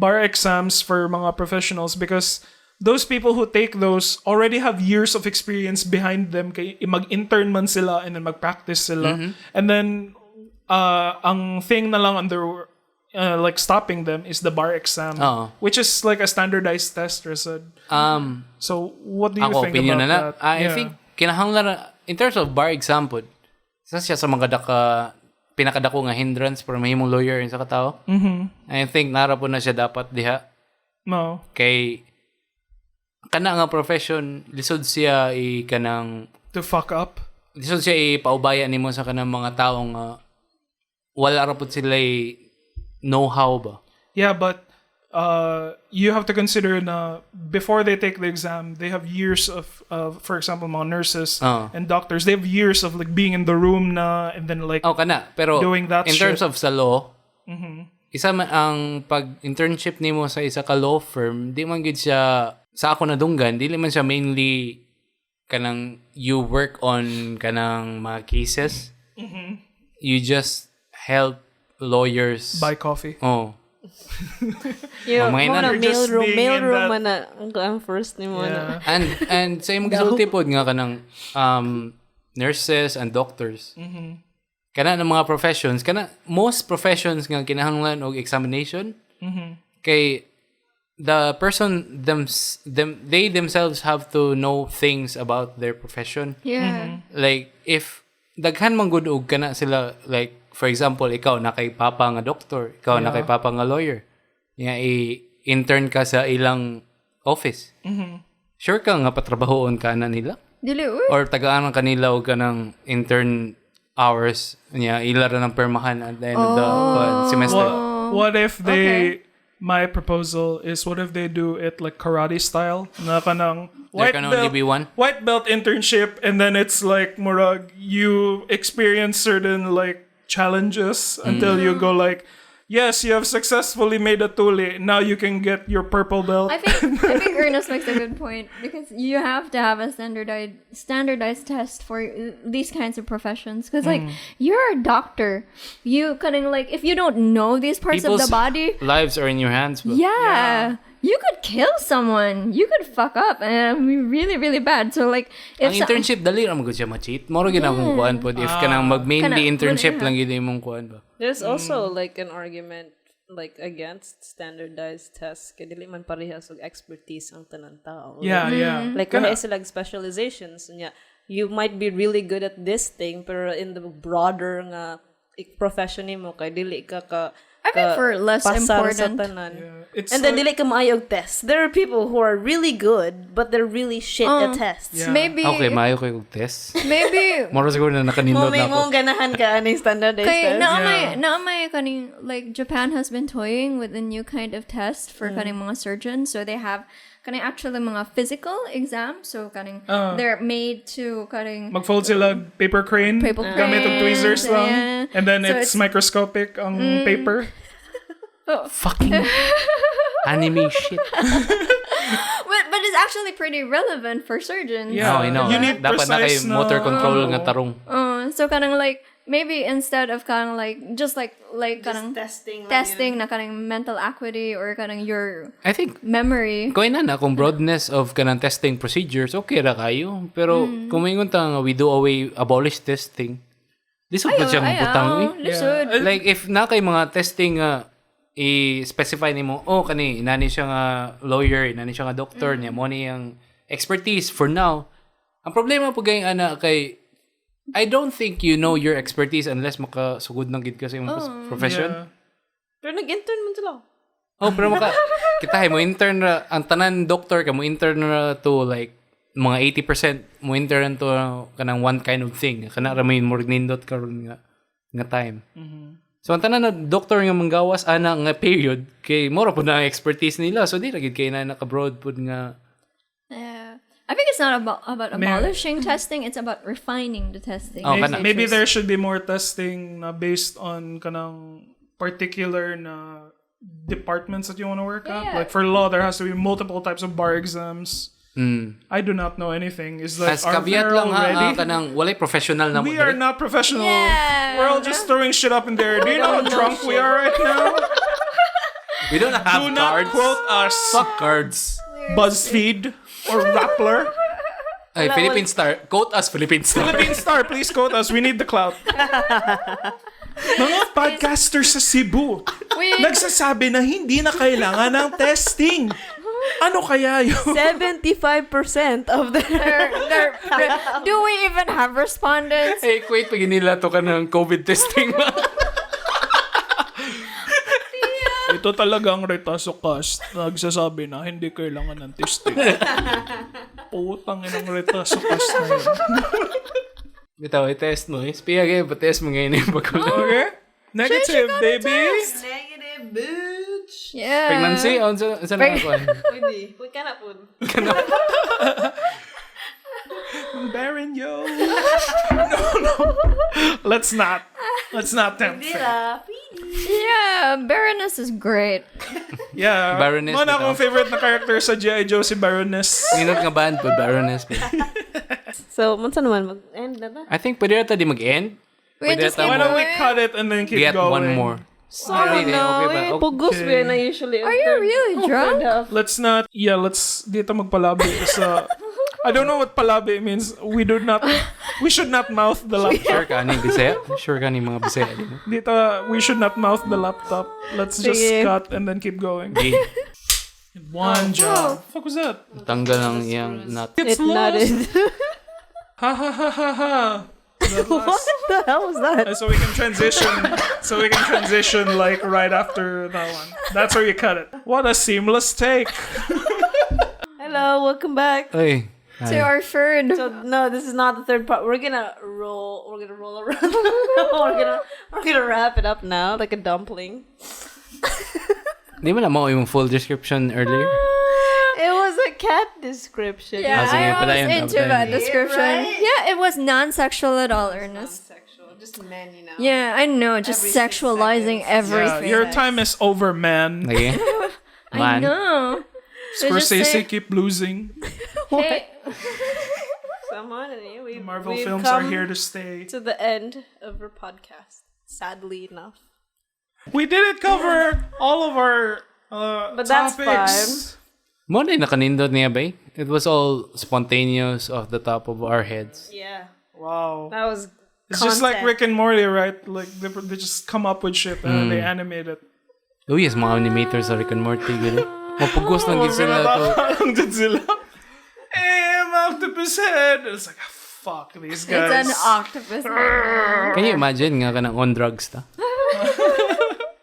bar exams for mga professionals because those people who take those already have years of experience behind them. Kay mag-intern man sila and then mag-practice sila. And then ang thing na lang under like stopping them is the bar exam, which is like a standardized test, Rasad. So what do you Ako, think opinion about na that? I think, kinahanglan na, in terms of bar exam po, isa siya sa mga pinakadako nga hindrance para mahimong lawyer sa katao. I think nara po na siya dapat diha. No. Kay, kana nga profession, lisod siya kanang, To fuck up. lisod siya ipaubaya nimo sa kanang mga taong wala ra po sila know-how ba. Yeah, but you have to consider na before they take the exam, they have years of for example, mga nurses and doctors, they have years of like being in the room na and then like Kana. Pero doing that in terms shit. of sa law, isa man ang pag-internship nimo sa isa ka law firm, di man gid siya sa ako nadunggan, dili man siya mainly kanang you work on kanang mga cases. You just help lawyers buy coffee. Oh. Yung Mamay na. mga You're just being in mailroom that- man na ang first ni mo na. And sa imong gisulti pod nga kanang nurses and doctors. Kana ng mga professions, most professions nga kinahanglan og examination. Kay the person they themselves have to know things about their profession. Yeah. Like if daghan man gud og kana sila, like for example, ikaw na kay papa nga doktor, ikaw na kay papa nga lawyer. Nga i-intern ka sa ilang office. Sure ka nga patrabahoon ka na nila? Dili, uy. Or tagaan ka nila og kanang intern hours niya ilara ng permahan at the end of the semester. What if they... My proposal is, what if they do it like karate style? Na kanang There can only be one? white belt internship, and then it's like murag you experience certain like challenges until you go like, yes, you have successfully made a tuli. Now you can get your purple belt. I think Ernest makes a good point because you have to have a standardized test for these kinds of professions. Because like you're a doctor, you kind of like if you don't know these parts of the body, lives are in your hands. Bro. yeah. You could kill someone. You could fuck up and be really, really bad. So like, if Ang internship dali ra magud siya ma-cheat. Moro ginakong kuan pod if kanang mag-mainly internship lang gid imong kuan ba. There's also like an argument like against standardized tests. Kaya dili man parehas og expertise ang tanan tao. Yeah. Like kaya sila specializations niya. You might be really good at this thing, pero in the broader nga profession mo kay dili ka I think for less pasar important. sa tanan. It's And then dili ka maayo og test. There are people who are really good, but they're really shit at tests. Yeah. Maybe Okay, maayo ko yung test. maybe Moro siguro na nakanindot na ako. Mong ganahan ka aning standardized kay test. naamay kaning like Japan has been toying with a new kind of test for kaning mga surgeons. So they have kaning actually mga physical exams. So kaning they're made to kaning Mag-fold sila paper crane. Gamit ng tweezers lang. yeah. And then So it's microscopic ang paper. Fucking anime shit. but it's actually pretty relevant for surgeons. Yeah. I know. You need Dapat na kay precise na- motor control nga tarong. So kanang like maybe instead of kanang like just like kanang testing na kanang mental acuity or kanang your I think memory. Kung na kung broadness of kanang testing procedures, okay ra kayo. Pero kung maingon ta nga we do away abolish testing. This would siyang butang. Lisod. Like if na kay mga testing i-specify nimo kani inani siya nga lawyer, inani siya nga doctor niya mo ni ang expertise for now. Ang problema po gayong ana kay I don't think you know your expertise unless makasugod ng gid ka sa imong profession. Yeah. Pero nag-intern man sila. Pero kita mo intern ra ang tanan doctor ka mo intern ra to like mga 80% mo intern to kanang one kind of thing. Kana ra may more nindot karon nga time. So ang tanan na doctor nga manggawas ana nga period kay mora pud na ang expertise nila. So di ra gid kay na naka-broad pud nga. I think it's not about abolishing testing, it's about refining the testing. Maybe there should be more testing na based on kanang particular na departments that you want to work at. Like for law, there has to be multiple types of bar exams. I do not know anything. Is that As caveat lang kanang walay professional na mo. We are not professional. Yeah. We're all just throwing shit up in there. Do you know how drunk we are right now? We don't have Do not cards. quote us. Fuck cards. BuzzFeed or Rappler. Ay, Philippine Star. Quote us, Philippine Star. Philippine Star, please quote us. We need the clout. Mga podcasters sa Cebu nagsasabi na hindi na kailangan ng testing. Ano kaya yun? 75% of their Do we even have respondents? Hey, wait, pag nila to ka ng COVID testing. Ito talagang RetasoCast nagsasabi na hindi kailangan ng testing. Putang inang RetasoCast na yun. Bitaw, i-test mo. Spiya kayo, pa-test mo ngayon yung pagkulang. Okay? Negative, baby. negative bitch. Yeah. Pregnancy? Saan na ako? Pwede. Pwede ka na po. Baron, yo. No. Let's not tempt fate. Yeah, Baroness is great. Yeah. Baroness, Mana bitaw. akong favorite na character sa G.I. Joe si Baroness. Ninot nga band po, Baroness. So, munsa naman, mag-end na ba? I think pwede ata di mag-end. We Pwede just ata Why mo don't we cut it and then keep get going? one more. Sorry, okay ba? Pugos ba na usually? Are you really drunk? Let's dito magpalabi sa... I don't know what palabi means. We should not mouth the laptop. Sure ka ni Bisaya? Sure ka ni mga Bisaya? Di mo? Dito, we should not mouth the laptop. Let's just Sige. cut and then keep going. Di. One job. What was that? Tanggal ang iyang nut. It's It nodded. Ha ha ha ha ha. What the hell was that? So we can transition like right after that one. That's where you cut it. What a seamless take. Hello, welcome back. Ay, To our third. So no, this is not the third part. We're gonna roll around. we're gonna wrap it up now like a dumpling. Di ba na mo yung full description earlier? It was a cat description. Yeah, sige, I was padayon, into padayon. that description. Right? Yeah, it was non-sexual at all, Ernest. Sexual, just men, you know. Yeah, I know, just Every 6 sexualizing seconds. everything. Your time is over, man. Okay. I Man. know. So just Scorsese say, keep losing. hey, Someone and we Marvel we've films are come here to stay. to the end of our podcast. Sadly enough. We didn't cover all of our But that's topics. Mo na yung nakanindot niya ba? It was all spontaneous off the top of our heads. Yeah. Wow. That was It's just like Rick and Morty, right? Like they just come up with shit and then they animate it. Oh yes, mga animators sa Rick and Morty. Gano'n. Mapugos lang gid sila to. Parang dyan sila. I'm octopus head. It's like, fuck these it's guys. an octopus. Can you imagine nga ka ng on drugs ta?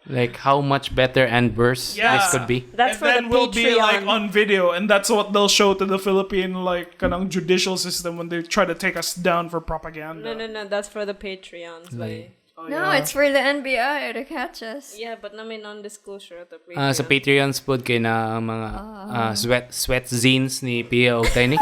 Like how much better and worse this could be. That's And for then the we'll be like Patreon. on video, and that's what they'll show to the Philippine like kanang judicial system when they try to take us down for propaganda. No. That's for the Patreons. Like, No, it's for the NBI to catch us. Yeah, but na may non-disclosure at the Patreon. sa Patreons pod kay na ang mga sweat zines ni Pia og Tiny.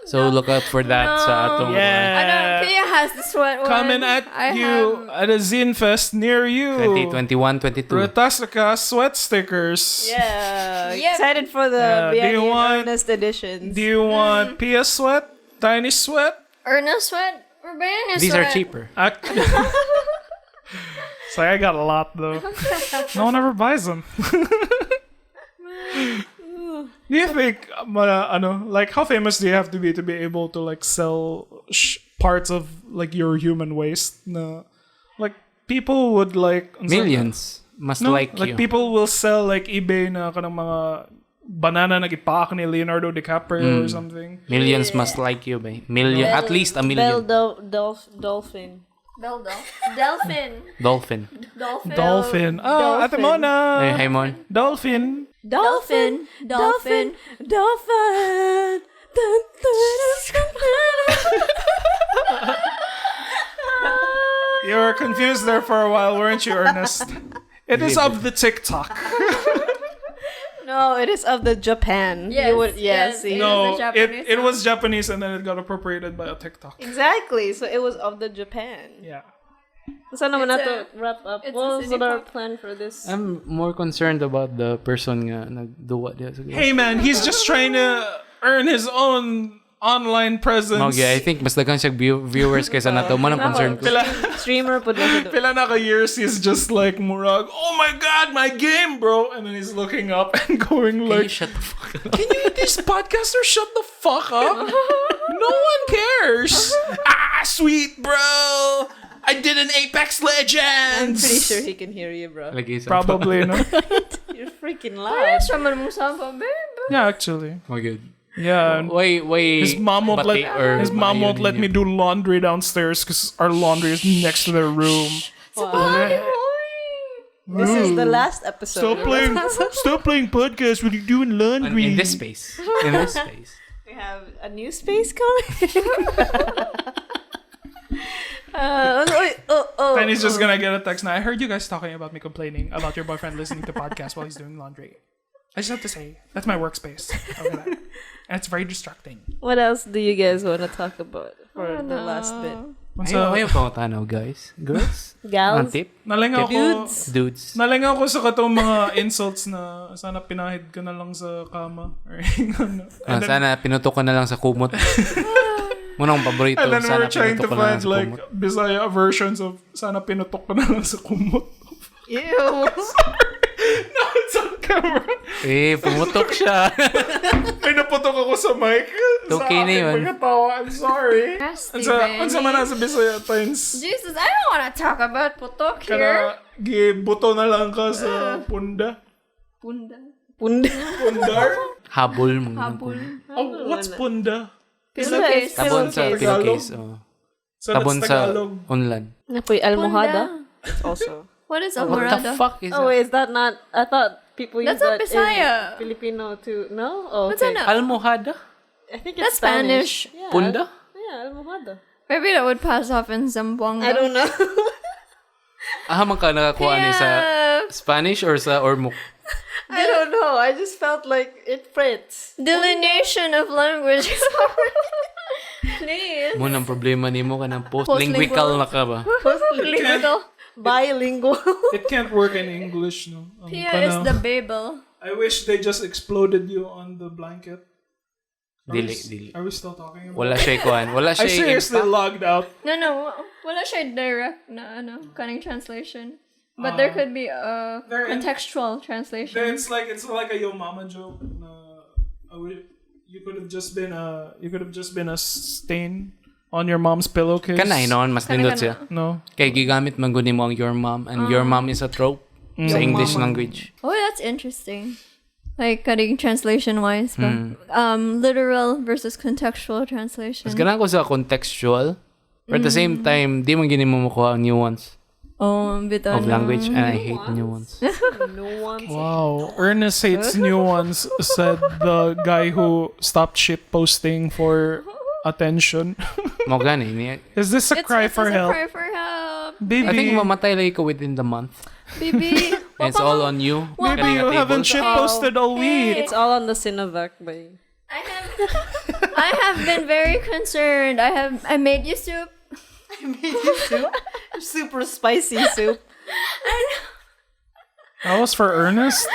So look out for that sa atong I know, Pia has the sweat one. Coming at you at a Zine Fest near you. 2021-22. RetasoCast sweat stickers. Yeah. Yep. Excited for the Yeah, do you Bayani want- Ernest editions. Do you want Pia sweat? Tiny sweat? Ernest sweat. Or Bayani These sweat. are cheaper. It's like I got a lot though. No one ever buys them. Do you think, like, how famous do you have to be able to like sell parts of like your human waste? No, like people would like Millions must No, like you. people will sell like eBay na kanang mga banana na gipaak ni Leonardo DiCaprio or something. Millions must like you, ba? At least a million. Dolphin. Dolphin. Dolphin. Dolphin. Ah, Ate Mona. Hey, hi, Mon. Dolphin. Dolphin. Dolphin. Dun, dun, dun. You were confused there for a while, weren't you, Ernest? It is of the TikTok. No, it is of the Japan. Yes, yes. See? No, the Japanese it was Japanese and then it got appropriated by a TikTok. Exactly. So it was of the Japan. Yeah. So naman It's na to wrap up. it's What a was our city plan for this? I'm more concerned about the person nga nagduwa diya. Hey man, he's just trying to earn his own online presence. Okay, I think mas daghang siya viewers kaysa nato. Man ang concern ko. Streamer po na Pila na ka years, he's just like Murag, oh my god, my game, bro. And then he's looking up and going Can like, you shut the fuck up? can you these podcasters shut the fuck up? No one cares. Ah, sweet, bro. I did an Apex I'm Legends. pretty sure he can hear you, bro. Lagi sa Probably, no? You're freaking loud. Sa man mo sa babe. Yeah, actually. Oh, good. Yeah. Why His mom won't let me do laundry downstairs because our laundry is next to their room. This is the last episode. Stop playing podcast when you're doing laundry. in this space. In this space. We have a new space coming. And he's just gonna get a text now. I heard you guys talking about me complaining about your boyfriend listening to podcasts while he's doing laundry. I just have to say, that's my workspace. Over that. And it's very distracting. What else do you guys want to talk about for the last bit? Ayaw pa ako tanaw, guys. Girls? Ang Gals? tip? Nalingaw ko, Dudes. nalingaw ko sa katong mga insults na sana pinahid ka na lang sa kama. Or, ano. Sana pinutok ka na lang sa kumot. Muna akong paborito. And then Sana we're trying to pinutok ka na lang find sa like kumot. Bisaya versions of sana pinutok ka na lang sa kumot. Ew. No, it's on camera. Pumutok siya. May naputok ako sa mic. Okay sa na yun. aking pagkatawa. I'm sorry. Nasty, Unsa man na sa Bisaya times. Jesus, I don't want to talk about putok here. Kana gibuto na lang ka sa punda. Punda. Pundar? Habol. Habol. Oh, what's punda? Pillowcase. Tabon sa Tagalog? pillowcase. Oh. So Tabon that's sa Tagalog. unlan. Napoy almohada. Also. What is What almohada? the fuck is Oh, that? wait, is that not? I thought people use That's a that Bisaya. in Filipino too. No? Oh, What's okay. that? Almohada? I think That's it's Spanish. Spanish. Yeah. Punda? Yeah, almohado. Maybe that would pass off in Zamboanga. I don't know. Man ka nakakuha ni sa Spanish or sa Ormoc? I don't know. I just felt like it fits. Delineation of language. Please. Mo nang problema nimo ka ng post-linguical na ka ba? Linguical. Bilingual. It can't work in English, no. Pia is the Babel. I wish they just exploded you on the blanket. Dili. Are we still talking about Wala siya kuan. Wala I siya seriously logged out. No. Wala siya direct na cunning translation. But there could be a contextual translation. Then it's like a yo mama joke. You could have just been a stain on your mom's pillowcase. Kanay noon mas nindot siya. No. Kay gigamit man gud nimo ang your mom and your mom is a trope sa English language. Oh, that's interesting. Like cutting translation wise, literal versus contextual translation. Mas ganang ko sa contextual, but at the same time, di man gini mo makuha ang nuance Bit of language, and I hate nuance. Nuance. Wow. Ernest hates nuance, said the guy who stopped shitposting for attention. Mo gani niya. Is this a cry for It's a help? cry for help. Baby, I think mamatay lagi ko within the month. Baby. And it's all on you. baby, Kaning you table. haven't shitposted all week. It's all on the Sinovac, boy. I have been very concerned. I made you soup. Super spicy soup. That was for Ernest?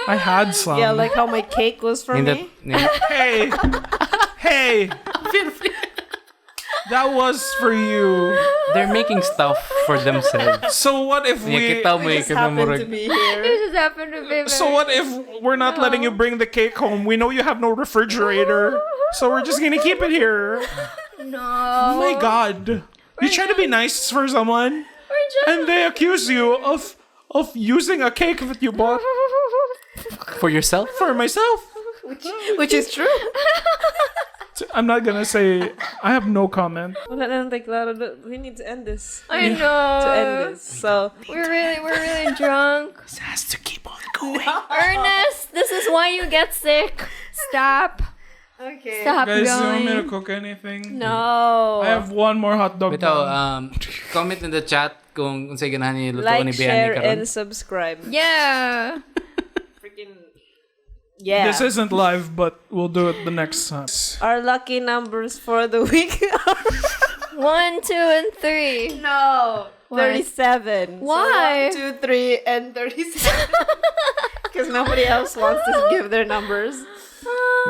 I had some. Yeah, like how my cake was for me. Hey! That was for you. They're making stuff for themselves. So what if Niya we... kita mo Just happened to be here. It just happened to be. So what if we're not letting you bring the cake home? We know you have no refrigerator. So we're just gonna keep it here. No. Oh my god. You try to be nice for someone and they accuse you of using a cake that you bought For yourself? for myself. Which is true. I'm not gonna say... I have no comment. We need to end this. I know. To end this. So We're really drunk. It has to keep on going. Ernest, this is why you get sick. Stop. okay. Stop Guys, you want me to going. cook anything? No. I have one more hot dog. Bitaw, bun. comment in the chat kung say ganahan ni luto Like, ni share, Bayani karon. and subscribe. Yeah. Freaking yeah. This isn't live, but we'll do it the next time. Our lucky numbers for the week are 1, 2, and 3. no. What? 37. Why? So 1, 2, 3, and 37. Because nobody else wants to give their numbers.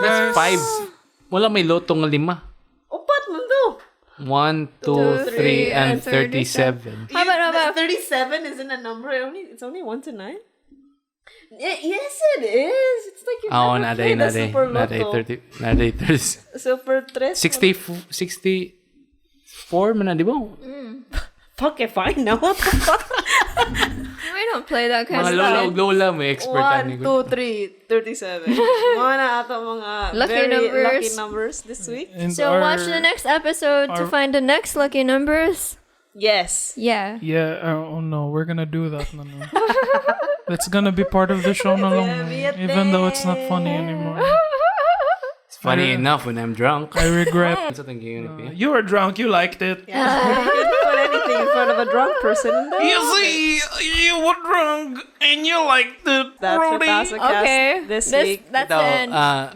That's 5. Wala may loto nga 5. Upat man do. 1, 2, 3, and 37. How about 37 isn't a number. It's only 1 to 9. Yes, it is. It's like you've Oo, never played the Super Lotto. naday 30. Super 3. 64 man na, di ba? Fuck if I know. What the fuck? we don't play that kind Mga of lola stuff. ug lola may expert 1, 2, 3, 37. Mga na ato mga Lucky very numbers. lucky numbers this week. And So watch the next episode to find the next lucky numbers. Yes. Yeah. Yeah, oh no, we're gonna do that. No. That's gonna be part of the show no gonna be a even though it's not funny anymore. It's funny enough when I'm drunk. I regret. Sa tang unit niya. You were drunk, you liked it. You can put anything in front of a drunk person. You see, you were drunk and you liked it. That's RetasoCast Okay. this week. That's Ito, it.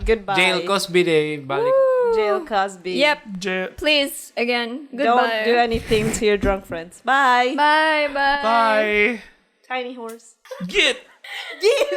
Goodbye. Jail Cosby Day. Balik. Jail Cosby. Yep. J- Please, again, Don't goodbye. do anything to your drunk friends. Bye. Bye. Bye. Tiny horse. Get. Yeah.